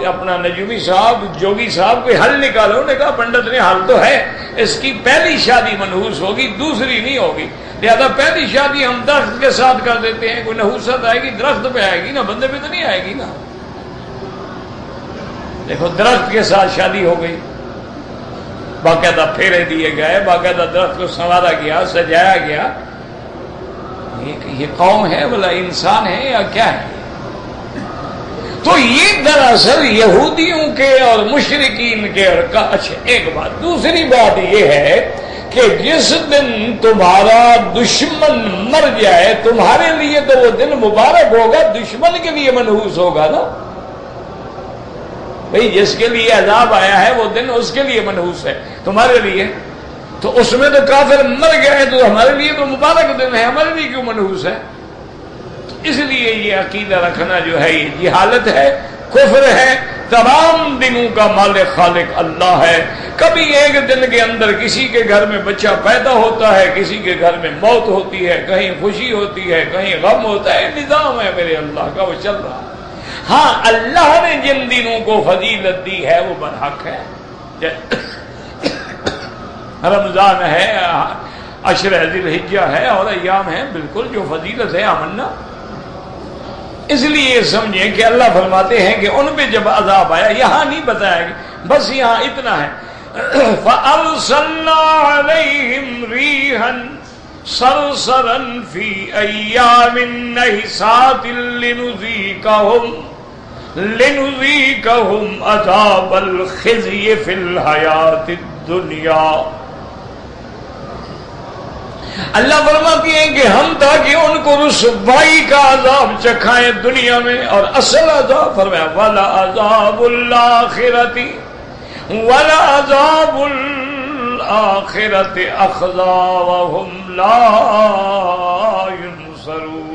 اپنا نجومی صاحب، جوگی صاحب کوئی حل نکالو۔ انہوں نے کہا پنڈت نے حل تو ہے، اس کی پہلی شادی منحوس ہوگی، دوسری نہیں ہوگی، لہذا پہلی شادی ہم درخت کے ساتھ کر دیتے ہیں، کوئی نحوست آئے گی درخت پہ آئے گی نا، بندے پہ تو نہیں آئے گی نا۔ دیکھو درخت کے ساتھ شادی ہو گئی، باقاعدہ پھیرے دیے گئے، باقاعدہ درخت کو سنوارا گیا، سجایا گیا۔ یہ قوم ہے بلا انسان ہے یا کیا ہے؟ تو یہ دراصل یہودیوں کے اور مشرکین کے اچھا ایک بات۔ دوسری بات یہ ہے کہ جس دن تمہارا دشمن مر جائے تمہارے لیے تو وہ دن مبارک ہوگا، دشمن کے لیے منحوس ہوگا نا بھئی، جس کے لیے عذاب آیا ہے وہ دن اس کے لیے منحوس ہے، تمہارے لیے تو اس میں تو کافر مر گئے تو ہمارے لیے تو مبارک دن ہے، ہمارے لیے کیوں منحوس ہے؟ اس لیے یہ عقیدہ رکھنا جو ہے یہ جہالت ہے، کفر ہے۔ تمام دنوں کا مالک خالق اللہ ہے۔ کبھی ایک دن کے اندر کسی کے گھر میں بچہ پیدا ہوتا ہے، کسی کے گھر میں موت ہوتی ہے، کہیں خوشی ہوتی ہے، کہیں غم ہوتا ہے، نظام ہے میرے اللہ کا، وہ چل رہا ہے۔ ہاں اللہ نے جن دنوں کو فضیلت دی ہے وہ برحق ہے، رمضان ہے، عشر ذی الحجہ ہے اور ایام ہیں، بالکل جو فضیلت ہے آمنا۔ اس لیے سمجھیں کہ اللہ فرماتے ہیں کہ ان پہ جب عذاب آیا، یہاں نہیں بتایا گیا، بس یہاں اتنا ہے فَأَرْسَلْنَا عَلَيْهِمْ رِيحًا صَرْصَرًا فِي أَيَّامٍ نَحِسَاتٍ لِنُذِيقَهُمْ عَذَابَ الْخِزْيِ فِي الْحَيَاةِ الدُّنْيَا۔ اللہ فرماتی ہیں کہ ہم تاکہ ان کو رسوائی کا عذاب چکھائیں دنیا میں، اور اصل عذاب فرمایا وَلَعَذَابُ الْآخِرَةِ أَخْزَىٰ وَهُمْ لَا يُنصَرُونَ۔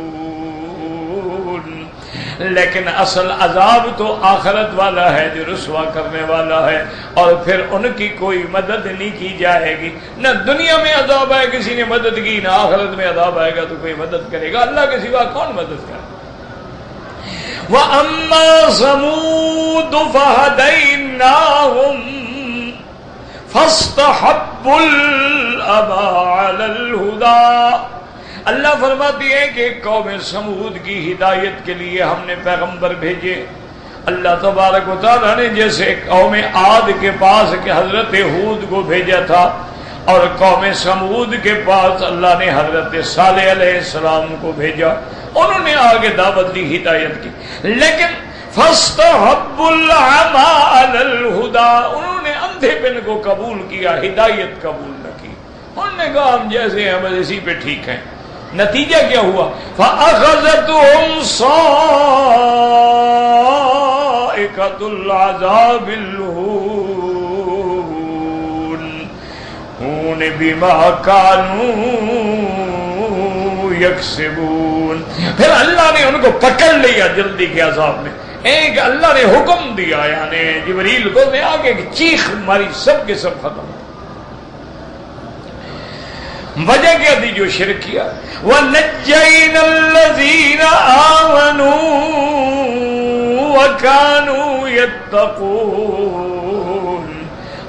لیکن اصل عذاب تو آخرت والا ہے جو رسوا کرنے والا ہے، اور پھر ان کی کوئی مدد نہیں کی جائے گی۔ نہ دنیا میں عذاب آئے کسی نے مدد کی، نہ آخرت میں عذاب آئے گا تو کوئی مدد کرے گا، اللہ کے سوا کون مدد کرے؟ وَأَمَّا ثَمُودُ فَهَدَيْنَاهُمْ فَاسْتَحَبُّوا الْعَمَىٰ عَلَى الْهُدَىٰ۔ اللہ فرماتی ہے کہ قوم سمود کی ہدایت کے لیے ہم نے پیغمبر بھیجے، اللہ تبارک و تعالیٰ نے جیسے قوم عاد کے پاس کہ حضرت ہود کو بھیجا تھا اور قوم سمود کے پاس اللہ نے حضرت صالح علیہ السلام کو بھیجا، انہوں نے آگے دعوت دی، ہدایت کی، لیکن فَاسْتَحَبُّوا الْعَمَىٰ عَلَى الْهُدَىٰ، انہوں نے اندھے پن کو قبول کیا، ہدایت قبول نہ کی، انہوں نے کہا ہم جیسے ہیں بس اسی پہ ٹھیک ہیں۔ نتیجہ کیا ہوا؟ فَأَخَذَتْهُمْ صَاعِقَةُ الْعَذَابِ الْهُونِ بِمَا كَانُوا يَكْسِبُونَ، پھر اللہ نے ان کو پکڑ لیا جلدی کے عذاب میں۔ ایک اللہ نے حکم دیا، یعنی جبریل کو نے آگے چیخ ماری، سب کے سب ختم۔ وجہ کیا تھی؟ جو شرک کیا۔ وَنَجَّيْنَا الَّذِينَ آمَنُوا وَكَانُوا يَتَّقُونَ،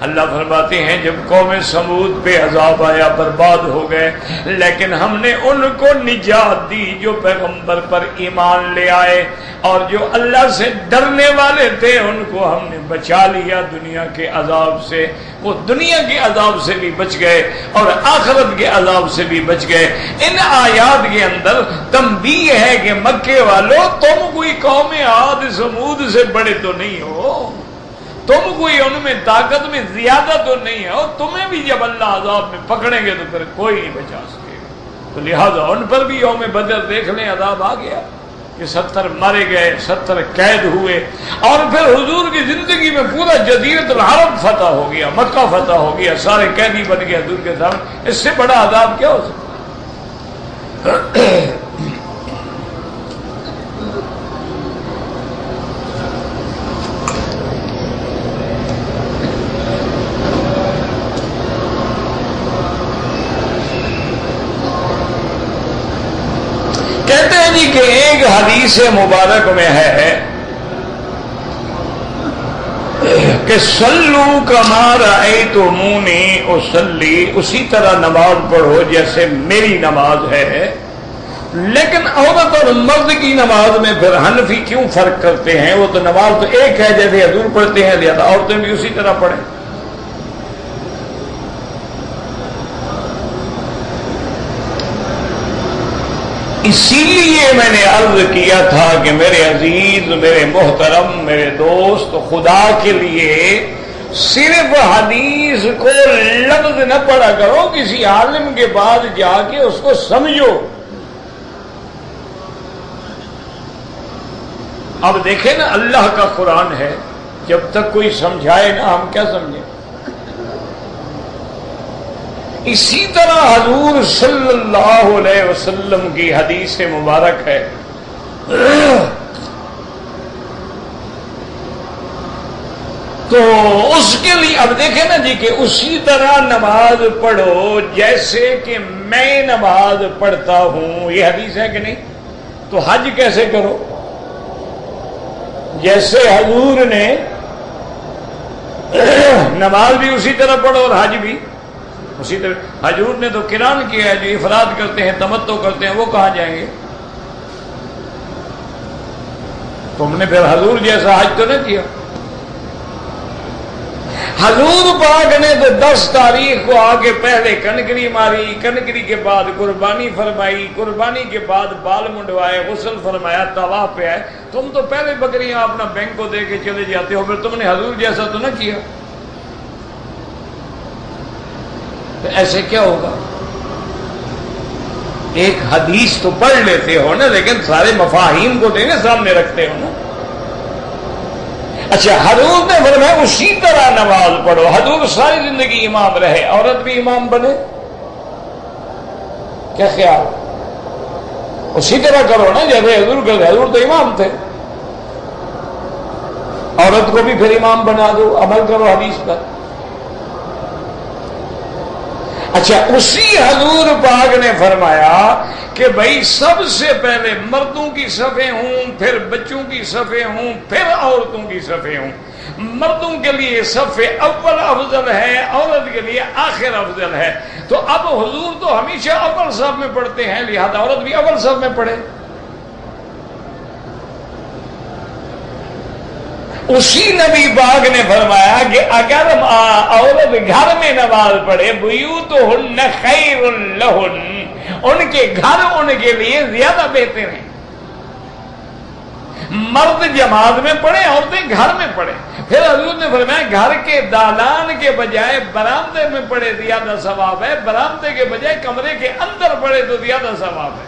اللہ فرماتے ہیں جب قوم سمود پہ عذاب آیا برباد ہو گئے، لیکن ہم نے ان کو نجات دی جو پیغمبر پر ایمان لے آئے اور جو اللہ سے ڈرنے والے تھے، ان کو ہم نے بچا لیا دنیا کے عذاب سے۔ وہ دنیا کے عذاب سے بھی بچ گئے اور آخرت کے عذاب سے بھی بچ گئے۔ ان آیات کے اندر تنبیہ ہے کہ مکے والوں تم کوئی قوم عاد سمود سے بڑے تو نہیں ہو، تم کوئی ان میں طاقت میں زیادہ تو نہیں ہے، اور تمہیں بھی جب اللہ عذاب میں پکڑیں گے تو پھر کوئی نہیں بچا سکے گا۔ تو لہذا ان پر بھی یوم بدر دیکھ لیں عذاب آ گیا کہ 70 مارے گئے، 70 قید ہوئے، اور پھر حضور کی زندگی میں پورا جزیرۃ العرب فتح ہو گیا، مکہ فتح ہو گیا، سارے قیدی بن گئے حضور کے سامنے۔ اس سے بڑا عذاب کیا ہو سکتا؟ کہتے ہیں جی کہ ایک حدیث مبارک میں ہے کہ صلو کما رأیتمونی اصلی، اسی طرح نماز پڑھو جیسے میری نماز ہے۔ لیکن عورت اور مرد کی نماز میں پھر حنفی کیوں فرق کرتے ہیں؟ وہ تو نماز تو ایک ہے جیسے حضور پڑھتے ہیں، لہذا عورتیں بھی اسی طرح پڑھیں۔ اسی لیے میں نے عرض کیا تھا کہ میرے عزیز، میرے محترم، میرے دوست، خدا کے لیے صرف حدیث کو لفظ نہ پڑھا کرو، کسی عالم کے بعد جا کے اس کو سمجھو۔ اب دیکھیں نا، اللہ کا قرآن ہے، جب تک کوئی سمجھائے نا ہم کیا سمجھیں؟ اسی طرح حضور صلی اللہ علیہ وسلم کی حدیث مبارک ہے، تو اس کے لیے اب دیکھیں نا جی کہ اسی طرح نماز پڑھو جیسے کہ میں نماز پڑھتا ہوں، یہ حدیث ہے کہ نہیں؟ تو حج کیسے کرو؟ جیسے حضور نے نماز بھی اسی طرح پڑھو اور حج بھی اسی طرح۔ حضور نے تو قران کیا ہے، جو افراد کرتے ہیں، تمتع کرتے ہیں، وہ کہاں جائیں گے؟ تم نے پھر حضور جیسا حج تو نہ کیا۔ حضور پاک نے تو 10 تاریخ کو آ کے پہلے کنکری ماری، کنکری کے بعد قربانی فرمائی، قربانی کے بعد بال منڈوائے، غسل فرمایا، طواف پہ آئے۔ تم تو پہلے بکریاں اپنا بینک کو دے کے چلے جاتے ہو، پھر تم نے حضور جیسا تو نہ کیا۔ تو ایسے کیا ہوگا؟ ایک حدیث تو پڑھ لیتے ہو نا، لیکن سارے مفاہیم کو دینے سامنے رکھتے ہو نا۔ اچھا، حضور نے فرمایا اسی طرح نماز پڑھو۔ حضور ساری زندگی امام رہے، عورت بھی امام بنے؟ کیا خیال؟ اسی طرح کرو نا جیسے حضور کرتے، حضور تو امام تھے، عورت کو بھی پھر امام بنا دو، عمل کرو حدیث پر۔ اچھا، اسی حضور پاک نے فرمایا کہ بھائی سب سے پہلے مردوں کی صفیں ہوں، پھر بچوں کی صفیں ہوں، پھر عورتوں کی صفیں ہوں۔ مردوں کے لیے صف اول افضل ہے، عورت کے لیے آخر افضل ہے۔ تو اب حضور تو ہمیشہ اول صف میں پڑھتے ہیں، لہذا عورت بھی اول صف میں پڑھے۔ اسی نبی پاک نے فرمایا کہ اگر عورت گھر میں نماز پڑھے بیوتہن خیر لہن، ان کے گھر ان کے لیے زیادہ بہتر ہیں. مرد جماعت میں پڑھے، عورتیں گھر میں پڑھے. پھر حضور نے فرمایا گھر کے دالان کے بجائے برآمدے میں پڑھے زیادہ ثواب ہے، برآمدے کے بجائے کمرے کے اندر پڑھے تو زیادہ ثواب ہے.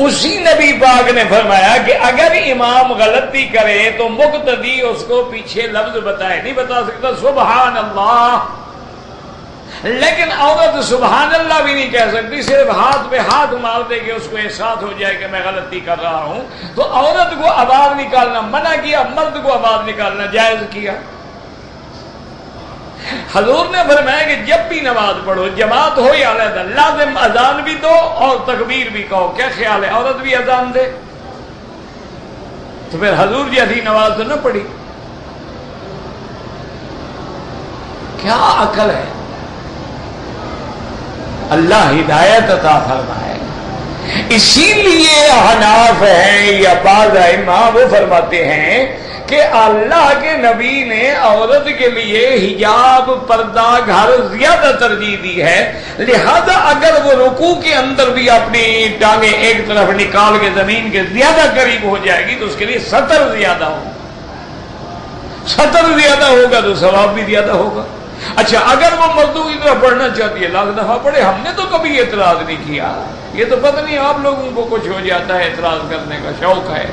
اسی نبی پاک نے فرمایا کہ اگر امام غلطی کرے تو مقتدی اس کو پیچھے لفظ بتائے، نہیں بتا سکتا سبحان اللہ، لیکن عورت سبحان اللہ بھی نہیں کہہ سکتی، صرف ہاتھ پہ ہاتھ مار دے کہ اس کو احساس ہو جائے کہ میں غلطی کر رہا ہوں. تو عورت کو آواز نکالنا منع کیا، مرد کو آواز نکالنا جائز کیا. حضور نے فرمایا کہ جب بھی نماز پڑھو جماعت ہو یا علیحدہ، لازم اذان بھی دو اور تکبیر بھی کہو. کیا خیال ہے عورت بھی اذان دے؟ تو پھر حضور جیسی نماز تو نہ پڑھی. کیا عقل ہے؟ اللہ ہدایت عطا فرمائے. اسی لیے حناف ہیں یا بعض ائمہ وہ فرماتے ہیں کہ اللہ کے نبی نے عورت کے لیے حجاب پردہ گھر زیادہ ترجیح دی ہے، لہذا اگر وہ رکوع کے اندر بھی اپنی ٹانگیں ایک طرف نکال کے زمین کے زیادہ قریب ہو جائے گی تو اس کے لیے ستر زیادہ ہوگا. ستر زیادہ ہوگا تو ثواب بھی زیادہ ہوگا. اچھا اگر وہ مردوں کی طرح پڑھنا چاہتی ہے لاکھ دفعہ پڑھے، ہم نے تو کبھی اعتراض نہیں کیا. یہ تو پتہ نہیں آپ لوگوں کو کچھ ہو جاتا ہے اعتراض کرنے کا شوق ہے،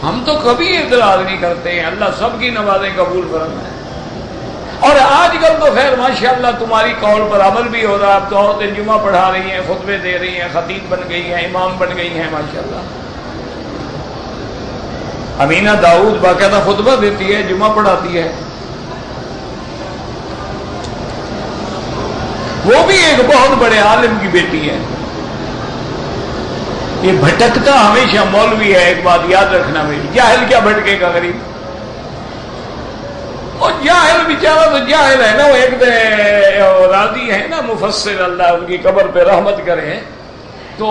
ہم تو کبھی اعتراض نہیں کرتے ہیں. اللہ سب کی نمازیں قبول فرمائے. اور آج کل تو خیر ماشاءاللہ تمہاری قول پر عمل بھی ہو رہا ہے. اب تو عورتیں جمعہ پڑھا رہی ہیں، خطبے دے رہی ہیں، خطیب بن گئی ہیں، امام بن گئی ہیں ماشاءاللہ. امینہ داؤد باقاعدہ خطبہ دیتی ہے، جمعہ پڑھاتی ہے. وہ بھی ایک بہت بڑے عالم کی بیٹی ہے. یہ بھٹکتا ہمیشہ مولوی ہے. ایک بات یاد رکھنا میری، جاہل کیا بھٹکے گا غریب؟ اور جاہل بیچارہ تو جاہل ہے نا. وہ ایک راضی ہے نا مفسر، اللہ ان کی قبر پہ رحمت کرے، تو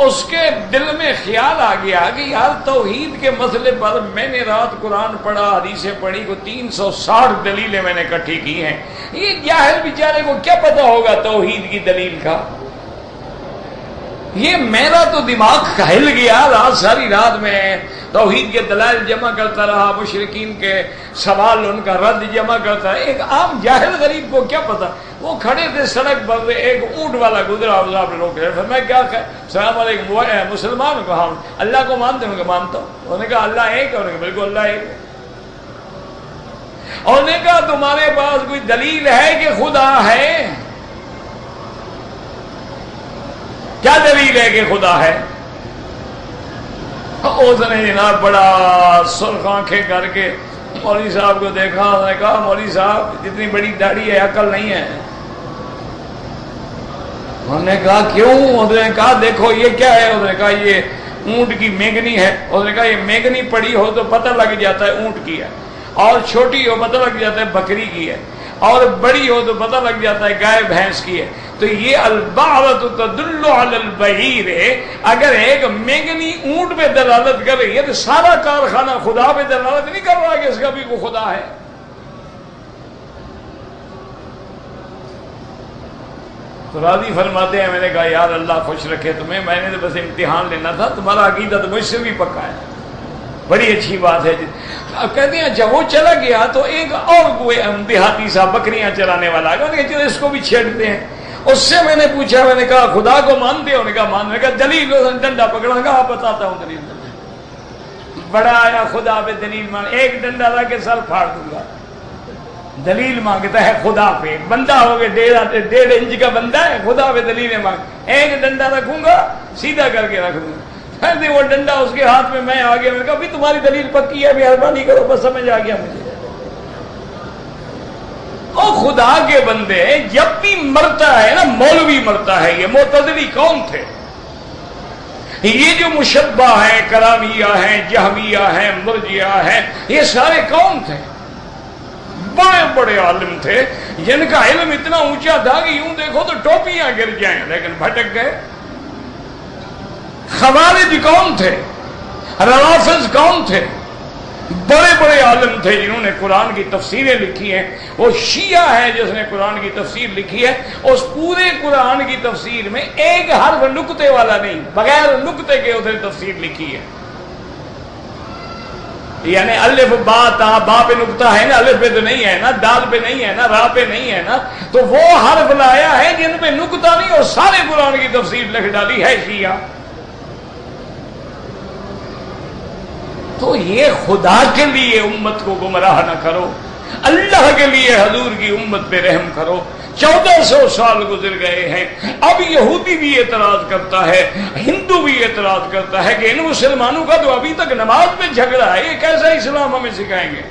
اس کے دل میں خیال آ گیا کہ یار توحید کے مسئلے پر میں نے رات قرآن پڑھا، حدیثیں پڑھی، کو 360 دلیلیں میں نے اکٹھی کی ہیں. یہ جاہل بیچارے کو کیا پتا ہوگا توحید کی دلیل کا؟ یہ میرا تو دماغ ہل گیا. رات ساری رات میں توحید کے دلائل جمع کرتا رہا، مشرکین کے سوال ان کا رد جمع کرتا رہا. ایک عام جاہل غریب کو کیا پتا؟ وہ کھڑے تھے سڑک پر، ایک اونٹ والا گزرا، آپ نے روک رہے. میں کیا السلام علیکم، مسلمان کو ہاں اللہ کو مانتے ہوں؟ مانتا ہوں. انہوں نے کہا اللہ ایک ہے؟ انہوں نے کہا بالکل اللہ ایک ہے. اور نے کہا تمہارے پاس کوئی دلیل ہے کہ خدا ہے؟ کیا دلیل ہے کہ خدا ہے؟ اس نے جناب بڑا سرخ آنکھیں کر کے مولوی صاحب کو دیکھا. اس نے کہا مولوی صاحب جتنی بڑی داڑھی ہے عقل نہیں ہے. انہوں نے کہا کیوں؟ انہوں نے کہا دیکھو یہ کیا ہے؟ انہوں نے کہا یہ اونٹ کی مینگنی ہے. انہوں نے کہا یہ مینگنی پڑی ہو تو پتہ لگ جاتا ہے اونٹ کی ہے، اور چھوٹی ہو پتہ لگ جاتا ہے بکری کی ہے، اور بڑی ہو تو پتہ لگ جاتا ہے گائے بھینس کی ہے. تو یہ البعرۃ تدل علی البعیر ہے. اگر ایک مینگنی اونٹ پہ دلالت کر رہی ہے تو سارا کارخانہ خدا پہ دلالت نہیں کر رہا کہ اس کا بھی کوئی خدا ہے. تو راضی فرماتے ہیں میں نے کہا یار اللہ خوش رکھے تمہیں، میں نے تو بس امتحان لینا تھا، تمہارا عقیدہ تو مجھ سے بھی پکا ہے، بڑی اچھی بات ہے. کہتے ہیں اچھا وہ چلا گیا تو ایک اور کوئی دیہاتی صاحب بکریاں چلانے والا آگا، چلو اس کو بھی چھیڑتے ہیں. اس سے میں نے پوچھا، میں نے کہا خدا کو مانتے ہو؟ نے کہا مان. نے کہا دلیل؟ ڈنڈا پکڑا. کہا آپ بتاتا ہوں دلیل. بڑا آیا خدا پہ دلیل مان، ایک ڈنڈا لا کے سر پھاڑ دوں گا. دلیل مانگتا ہے خدا پہ، بندہ ہو گیا 1.5 انچ کا بندہ ہے، خدا پہ دلیلیں مانگ. ایک ڈنڈا رکھوں گا سیدھا کر کے رکھ دوں گا. وہ ڈنڈا اس کے ہاتھ میں، میں آ گیا. میں نے کہا بھی تمہاری دلیل پکی ہے، مہربانی کرو، بس سمجھ آ گیا مجھے. او خدا کے بندے، جب بھی مرتا ہے نا مولوی مرتا ہے. یہ معتزلی کون تھے؟ یہ جو مشبہ ہیں، کرامیہ ہیں، جہمیہ ہیں، مرجیہ ہیں، یہ سارے کون تھے؟ بڑے بڑے عالم تھے جن کا علم اتنا اونچا تھا کہ یوں دیکھو تو ٹوپیاں گر جائیں، لیکن بھٹک گئے. خوارج کون تھے؟ روافض کون تھے؟ بڑے بڑے عالم تھے جنہوں نے قرآن کی تفسیریں لکھی ہیں. وہ شیعہ ہے جس نے قرآن کی تفسیر لکھی ہے. اس پورے قرآن کی تفسیر میں ایک حرف نقطے والا نہیں، بغیر نقطے کے اسے تفسیر لکھی ہے. یعنی الف با تا، با پہ نقطہ ہے نا، الف پہ تو نہیں ہے نا، دال پہ نہیں ہے نا، را پہ نہیں ہے نا، تو وہ حرف لایا ہے جن پہ نقطہ نہیں، اور سارے قرآن کی تفسیر لکھ ڈالی ہے شیعہ. تو یہ خدا کے لیے امت کو گمراہ نہ کرو، اللہ کے لیے حضور کی امت پہ رحم کرو. 1400 سال گزر گئے ہیں، اب یہودی بھی اعتراض کرتا ہے، ہندو بھی اعتراض کرتا ہے کہ ان مسلمانوں کا تو ابھی تک نماز پہ جھگڑا ہے، یہ کیسا اسلام ہمیں سکھائیں گے؟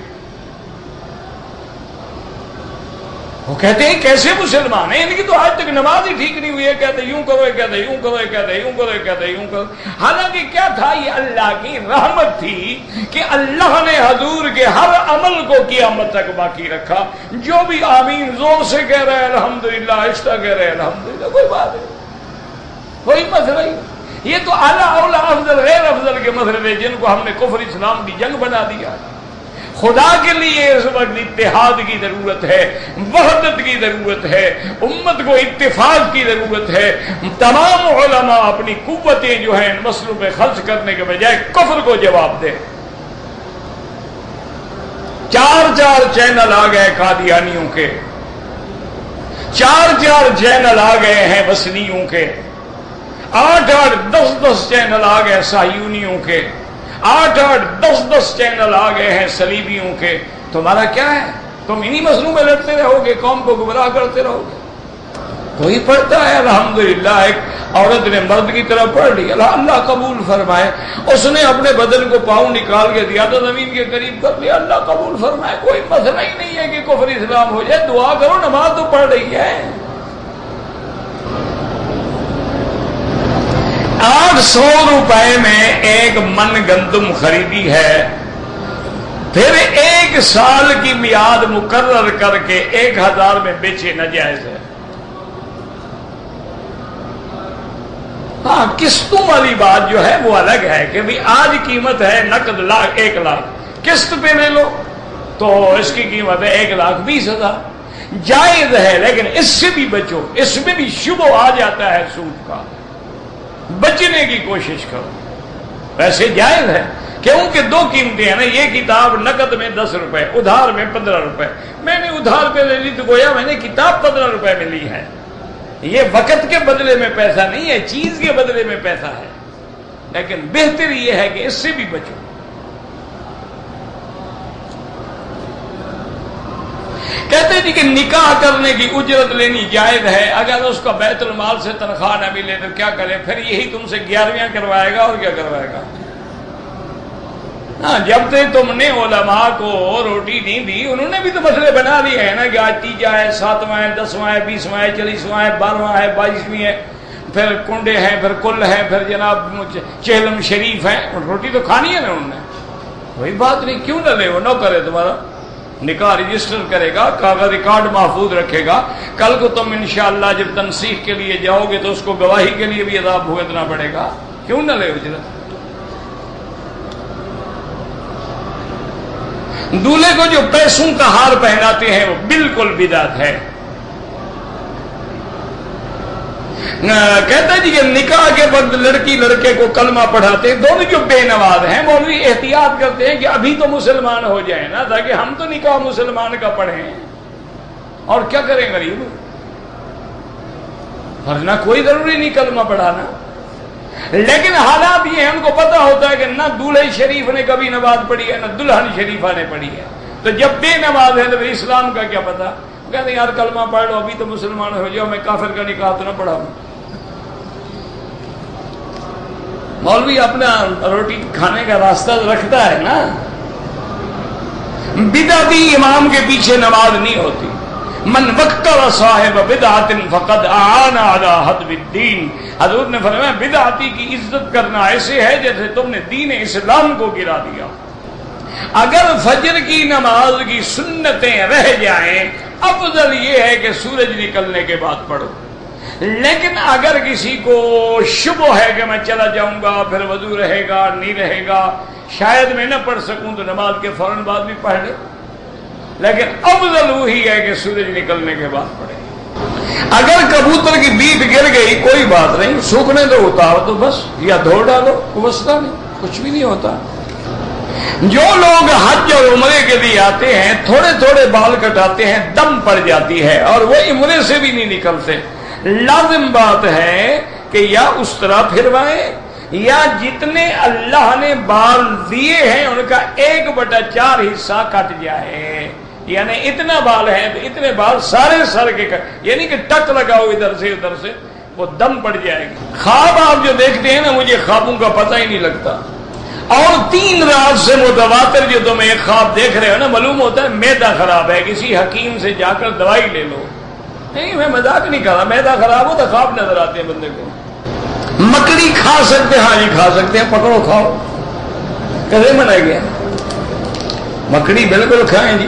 وہ کہتے ہیں کیسے مسلمان ہیں، ان کی تو آج تک نماز ہی ٹھیک نہیں ہوئی ہے، کہتے یوں کرو، کہتے یوں کرو، کہتے یوں کرو، کہتے یوں کرو. حالانکہ کیا تھا، یہ اللہ کی رحمت تھی کہ اللہ نے حضور کے ہر عمل کو قیامت تک باقی رکھا. جو بھی آمین زور سے کہہ رہے ہیں الحمدللہ، آہستہ کہہ رہے ہیں الحمدللہ، کوئی بات نہیں، کوئی مسئلہ نہیں. یہ تو اعلیٰ اولا افضل غیر افضل کے مسئلے جن کو ہم نے کفر اسلام کی جنگ بنا دیا. خدا کے لیے اس وقت اتحاد کی ضرورت ہے، وحدت کی ضرورت ہے، امت کو اتفاق کی ضرورت ہے. تمام علماء اپنی قوتیں جو ہیں ان مسئلوں پہ خرچ کرنے کے بجائے کفر کو جواب دیں. 4 چینل آ گئے قادیانیوں کے، 4 چینل آ گئے ہیں وثنیوں کے، 8 10 چینل آ گئے صہیونیوں کے، 8 10 چینل آ گئے ہیں صلیبیوں کے. تمہارا کیا ہے؟ تم انہی مسئلوں میں لڑتے رہو گے، قوم کو گمراہ کرتے رہو گے. کوئی پڑھتا ہے الحمدللہ، ایک عورت نے مرد کی طرف پڑھ لی، اللہ قبول فرمائے. اس نے اپنے بدن کو پاؤں نکال کے دیا تو زمین کے قریب کر لیا، اللہ قبول فرمائے. کوئی مسئلہ ہی نہیں ہے کہ کفر اسلام ہو جائے. دعا کرو، نماز تو پڑھ رہی ہے. 800 روپے میں ایک من گندم خریدی ہے، پھر 1 سال کی میعاد مقرر کر کے 1000 میں بیچے ناجائز ہے. ہاں، قسطوں والی بات جو ہے وہ الگ ہے کہ بھی آج قیمت ہے نقد 1 لاکھ، قسط پہ لے لو تو اس کی قیمت ہے 1,20,000. جائز ہے، لیکن اس سے بھی بچو، اس میں بھی شبہ آ جاتا ہے سود کا، بچنے کی کوشش کرو. ویسے جائز ہے کیونکہ 2 قیمتیں ہیں نا. یہ کتاب نقد میں 10 روپے، ادھار میں 15 روپے. میں نے ادھار پہ لے لی تو گویا میں نے کتاب 15 روپے میں لی ہے. یہ وقت کے بدلے میں پیسہ نہیں ہے، چیز کے بدلے میں پیسہ ہے. لیکن بہتر یہ ہے کہ اس سے بھی بچو. کہتے جی کہ نکاح کرنے کی اجرت لینی جائز ہے، اگر اس کا بیت المال سے تنخواہ نہ ملے تو کیا کرے؟ پھر یہی تم سے 11ویں کروائے گا، اور کیا کروائے گا. ہاں، جب تک تم نے علماء کو روٹی نہیں دی، انہوں نے بھی تو مسئلے بنا لیے ہیں نا کہ آج 3 ہے، 7واں ہے، 10واں ہے، 20واں ہے، 40واں ہے، 12واں ہے، 22ویں ہے، پھر کنڈے ہیں، پھر کل ہیں، پھر جناب چہلم شریف ہیں. روٹی تو کھانی ہے نا انہوں نے. کوئی بات نہیں، کیوں نہ لے، وہ نہ کرے. تمہارا نکاح رجسٹر کرے گا، کاغذ ریکارڈ محفوظ رکھے گا. کل کو تم انشاءاللہ جب تنسیخ کے لیے جاؤ گے تو اس کو گواہی کے لیے بھی عذاب بھگتنا پڑے گا. کیوں نہ لے اجرت؟ دولہے کو جو پیسوں کا ہار پہناتے ہیں وہ بالکل بدعت ہے. کہتا جی کہ نکاح کے وقت لڑکی لڑکے کو کلمہ پڑھاتے ہیں، دونوں جو بے نواز ہیں مولوی احتیاط کرتے ہیں کہ ابھی تو مسلمان ہو جائیں نا، تاکہ ہم تو نکاح مسلمان کا پڑھیں. اور کیا کریں غریب، ورنہ کوئی ضروری نہیں کلمہ پڑھانا. لیکن حالات یہ ہیں، ان کو پتہ ہوتا ہے کہ نہ دولہے شریف نے کبھی نماز پڑھی ہے، نہ دلہن شریفہ نے پڑھی ہے. تو جب بے نماز ہے تو پھر اسلام کا کیا پتہ. کہتے ہیں یار کلمہ پڑھ لو، ابھی تو مسلمان ہو جاؤ، میں کافر کا نکاح تو نہ پڑھاؤں. مولوی اپنا روٹی کھانے کا راستہ رکھتا ہے نا. بدعتی امام کے پیچھے نماز نہیں ہوتی. من وقر صاحب بدعت فقد اعان علی حدم الدین. حضور نے فرمایا بدعتی کی عزت کرنا ایسے ہے جیسے تم نے دین اسلام کو گرا دیا. اگر فجر کی نماز کی سنتیں رہ جائیں، افضل یہ ہے کہ سورج نکلنے کے بعد پڑھو. لیکن اگر کسی کو شبہ ہے کہ میں چلا جاؤں گا پھر وضو رہے گا نہیں رہے گا شاید میں نہ پڑھ سکوں تو نماز کے فوراً بعد بھی پڑھ لے، لیکن افضل وہی ہے کہ سورج نکلنے کے بعد پڑھے۔ اگر کبوتر کی بیٹ گر گئی کوئی بات نہیں، سوکھنے تو اتار تو بس، یا دھو ڈالو، مسئلہ نہیں، کچھ بھی نہیں ہوتا۔ جو لوگ حج اور عمرے کے لیے آتے ہیں تھوڑے تھوڑے بال کٹاتے ہیں، دم پڑ جاتی ہے اور وہ عمرے سے بھی نہیں نکلتے، لازم بات ہے کہ یا اس طرح پھروائیں یا جتنے اللہ نے بال دیے ہیں ان کا 1/4 حصہ کٹ جائے، یعنی اتنا بال ہے تو اتنے بال سارے سر کے یعنی کہ ٹک لگاؤ ادھر سے ادھر سے، وہ دم پڑ جائے گی۔ خواب آپ جو دیکھتے ہیں نا، مجھے خوابوں کا پتہ ہی نہیں لگتا، اور 3 رات سے متواتر جو تم ایک خواب دیکھ رہے ہو نا، معلوم ہوتا ہے معدہ خراب ہے، کسی حکیم سے جا کر دوائی لے لو۔ نہیں میں مذاق نہیں کر رہا، معدہ خراب ہو تو خواب نظر آتے ہیں بندے کو۔ مکڑی کھا سکتے ہیں؟ ہاں جی کھا سکتے ہیں، پکڑو کھاؤ، کیسے منع گیا؟ مکڑی بالکل کھائیں جی۔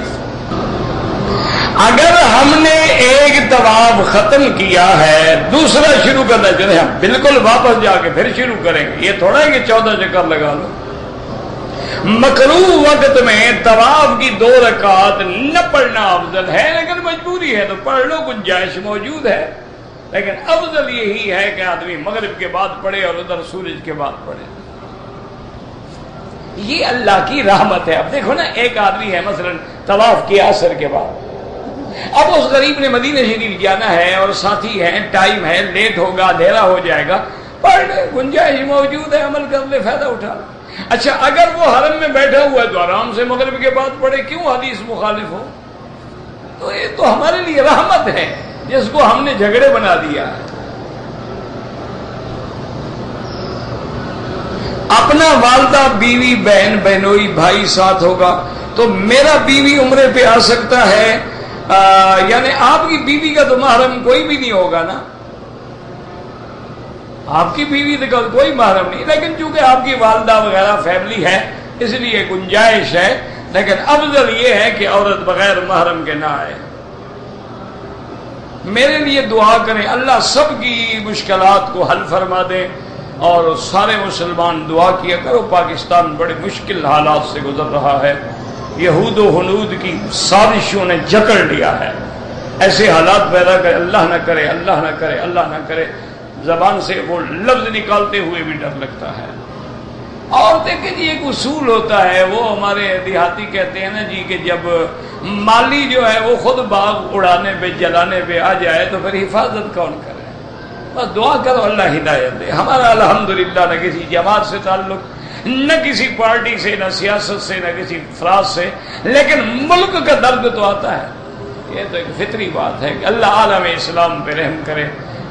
اگر ہم نے ایک طواف ختم کیا ہے دوسرا شروع کرنا چاہتے ہیں، ہم بالکل واپس جا کے پھر شروع کریں گے، یہ تھوڑا ہے کہ 14 چکر لگا لو۔ مکروہ وقت میں طواف کی 2 رکعات نہ پڑھنا افضل ہے، لیکن مجبوری ہے تو پڑھ لو، گنجائش موجود ہے، لیکن افضل یہی ہے کہ آدمی مغرب کے بعد پڑھے اور ادھر سورج کے بعد پڑھے۔ یہ اللہ کی رحمت ہے۔ اب دیکھو نا، ایک آدمی ہے مثلا طواف کیا عصر کے بعد، اب اس غریب نے مدینہ شریف جانا ہے اور ساتھی ہے، ٹائم ہے، لیٹ ہوگا، اندھیرا ہو جائے گا، پڑھ لے، گنجائش موجود ہے، عمل کر لے، فائدہ اٹھا لے۔ اچھا اگر وہ حرم میں بیٹھا ہوا ہے تو آرام سے مغرب کے بعد پڑھے، کیوں حدیث مخالف ہو؟ تو یہ تو ہمارے لیے رحمت ہے جس کو ہم نے جھگڑے بنا دیا ہے۔ اپنا والدہ، بیوی، بہن، بہنوئی، بھائی ساتھ ہوگا تو میرا بیوی عمرے پہ آ سکتا ہے، یعنی آپ کی بیوی کا تو محرم کوئی بھی نہیں ہوگا نا، آپ کی بیوی کا کوئی محرم نہیں، لیکن چونکہ آپ کی والدہ وغیرہ فیملی ہے اس لیے گنجائش ہے، لیکن افضل یہ ہے کہ عورت بغیر محرم کے نہ آئے۔ میرے لیے دعا کریں، اللہ سب کی مشکلات کو حل فرما دے، اور سارے مسلمان دعا کیا کرو۔ پاکستان بڑے مشکل حالات سے گزر رہا ہے، یہود و ہنود کی سازشوں نے جکڑ لیا ہے، ایسے حالات پیدا کرے، اللہ نہ کرے، اللہ نہ کرے، اللہ نہ کرے، زبان سے وہ لفظ نکالتے ہوئے بھی ڈر لگتا ہے۔ اور دیکھیں جی ایک اصول ہوتا ہے، وہ ہمارے دیہاتی کہتے ہیں نا جی کہ جب مالی جو ہے وہ خود باغ اڑانے پہ جلانے پہ آ جائے تو پھر حفاظت کون کرے؟ بس دعا کرو اللہ ہدایت دے۔ ہمارا الحمدللہ نہ کسی جماعت سے تعلق، نہ کسی پارٹی سے، نہ سیاست سے، نہ کسی افراد سے، لیکن ملک کا درد تو آتا ہے، یہ تو ایک فطری بات ہے کہ اللہ عالم اسلام پہ رحم کرے،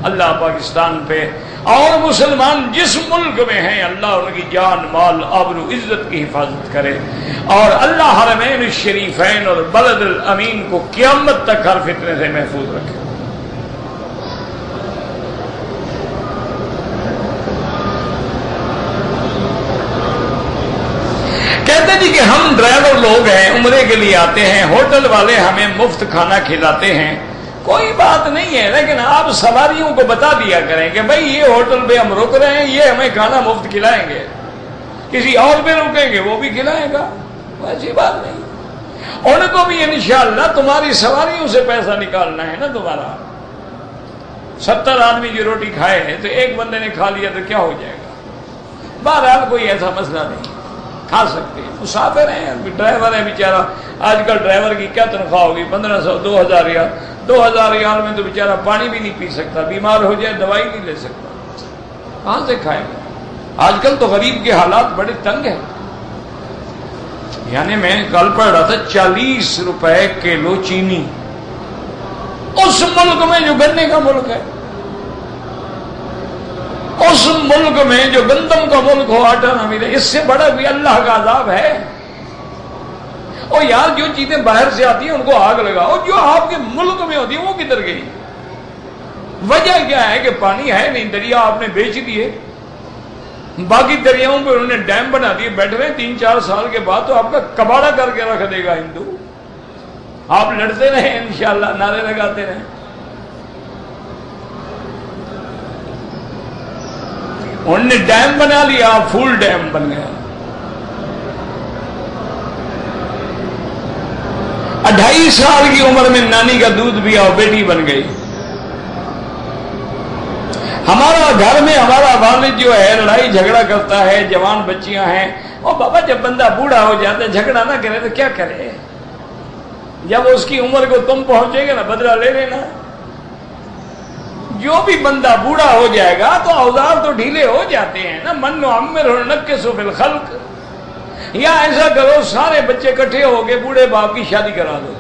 اللہ پاکستان پہ اور مسلمان جس ملک میں ہیں اللہ ان کی جان، مال، آبرو، عزت کی حفاظت کرے، اور اللہ حرمین الشریفین اور بلد الامین کو قیامت تک ہر فتنے سے محفوظ رکھے۔ کہتے جی کہ ہم ڈرائیور لوگ ہیں، عمرے کے لیے آتے ہیں، ہوٹل والے ہمیں مفت کھانا کھلاتے ہیں، کوئی بات نہیں ہے، لیکن آپ سواریوں کو بتا دیا کریں کہ بھائی یہ ہوٹل پہ ہم رک رہے ہیں، یہ ہمیں کھانا مفت کھلائیں گے، کسی اور پہ رکیں گے وہ بھی کھلائے گا، ایسی بات نہیں۔ ان کو بھی انشاءاللہ تمہاری سواریوں سے پیسہ نکالنا ہے نا تمہارا۔ 70 آدمی جو روٹی کھائے ہیں تو ایک بندے نے کھا لیا تو کیا ہو جائے گا؟ بہرحال کوئی ایسا مسئلہ نہیں، کھا سکتے ہیں، مسافر ہیں، ڈرائیور ہے بیچارہ، آج کل ڈرائیور کی کیا تنخواہ ہوگی؟ 1500 2000 ریال، 2000 ریال میں تو بیچارہ پانی بھی نہیں پی سکتا، بیمار ہو جائے دوائی نہیں لے سکتا، کہاں سے کھائے گا؟ آج کل تو غریب کے حالات بڑے تنگ ہیں، یعنی میں کل پڑھ رہا تھا 40 روپے کلو چینی، اس ملک میں جو گنے کا ملک ہے، اس ملک میں جو گندم کا ملک ہو، آٹا نہ ملے، اس سے بڑا بھی اللہ کا عذاب ہے۔ اور یار جو چیزیں باہر سے آتی ہیں ان کو آگ لگاؤ، جو آپ کے ملک میں ہوتی ہیں وہ کدھر گئی؟ وجہ کیا ہے کہ پانی ہے نہیں، دریا آپ نے بیچ دیے، باقی دریاؤں پہ انہوں نے ڈیم بنا دیے، بیٹھ رہے 3-4 سال کے بعد تو آپ کا کباڑا کر کے رکھ دے گا ہندو۔ آپ لڑتے رہیں انشاءاللہ، نعرے لگاتے رہیں۔ انہوں نے ڈیم بنا لیا، فل ڈیم بن گیا۔ 2.5 سال کی عمر میں نانی کا دودھ پیا اور بیٹی بن گئی۔ ہمارا گھر میں ہمارا والد جو ہے لڑائی جھگڑا کرتا ہے، جوان بچیاں ہیں، اور بابا جب بندہ بوڑھا ہو جاتا ہے جھگڑا نہ کرے تو کیا کرے؟ جب اس کی عمر کو تم پہنچے گے نا بدلہ لے لینا۔ جو بھی بندہ بوڑھا ہو جائے گا تو اوزار تو ڈھیلے ہو جاتے ہیں نا، من نعمر ننکسہ فی الخلق۔ یا ایسا کرو سارے بچے اکٹھے ہو کے بوڑھے باپ کی شادی کرا دو،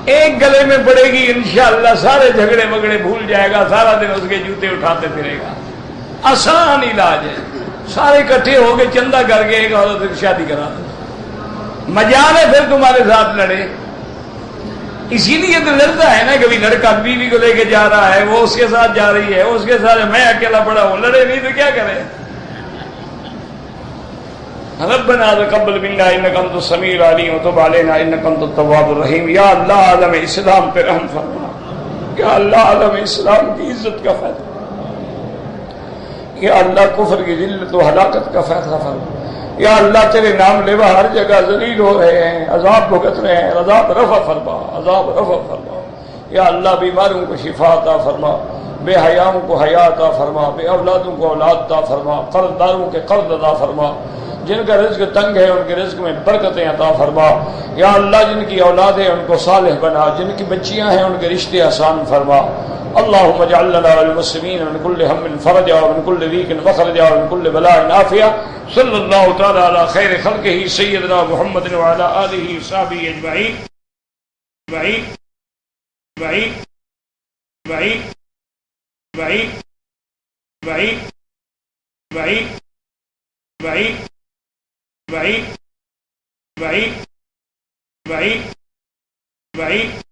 ایک گلے میں پڑے گی انشاءاللہ، سارے جھگڑے وگڑے بھول جائے گا، سارا دن اس کے جوتے اٹھاتے پھرے گا۔ آسان علاج ہے، سارے اکٹھے ہو کے چندہ کر کے ایک عورت کی شادی کرا دو، مجال ہے پھر تمہارے ساتھ لڑے۔ اسی لیے تو لڑتا ہے نا، کبھی لڑکا بیوی کو لے کے جا رہا ہے، وہ اس کے ساتھ جا رہی ہے، اس کے ساتھ میں اکیلا پڑا ہوں، لڑے نہیں تو کیا کرے؟ ربنا تقبل منا انک انت السمیع العلیم وتب علینا انک انت التواب الرحیم۔ یا اللہ عالم اسلام پہ رحم فرما، یا اللہ عالم اسلام کی عزت کا فیصلہ، یا اللہ کفر کی ذلت و ہلاکت کا فیصلہ فرما۔ یا اللہ تیرے نام لیوا ہر جگہ ذلیل ہو رہے ہیں، عذاب بھگت رہے ہیں، عذاب رفع فرما، عذاب رفع فرما۔ یا اللہ بیماروں کو شفا عطا فرما، بے حیاؤں کو حیا عطا فرما، بے اولادوں کو اولاد عطا فرما، قرض داروں کے قرض عطا فرما، جن کا رزق تنگ ہے ان کے رزق میں برکتیں عطا فرما۔ یا اللہ جن کی اولاد ہے ان کو صالح بنا، جن کی بچیاں ہیں ان کے رشتے آسان فرما۔ اللهم اجعل لنا والمسلمين من كل هم فرجا ومن كل ضيق مخرجا ومن كل بلاء عافية۔ صلى الله تعالى على خير خلقه سيدنا محمد وعلى آله وصحبه أجمعين بعيد بعيد بعيد بعيد بعيد بعيد بعيد بعيد بعيد بعيد بعيد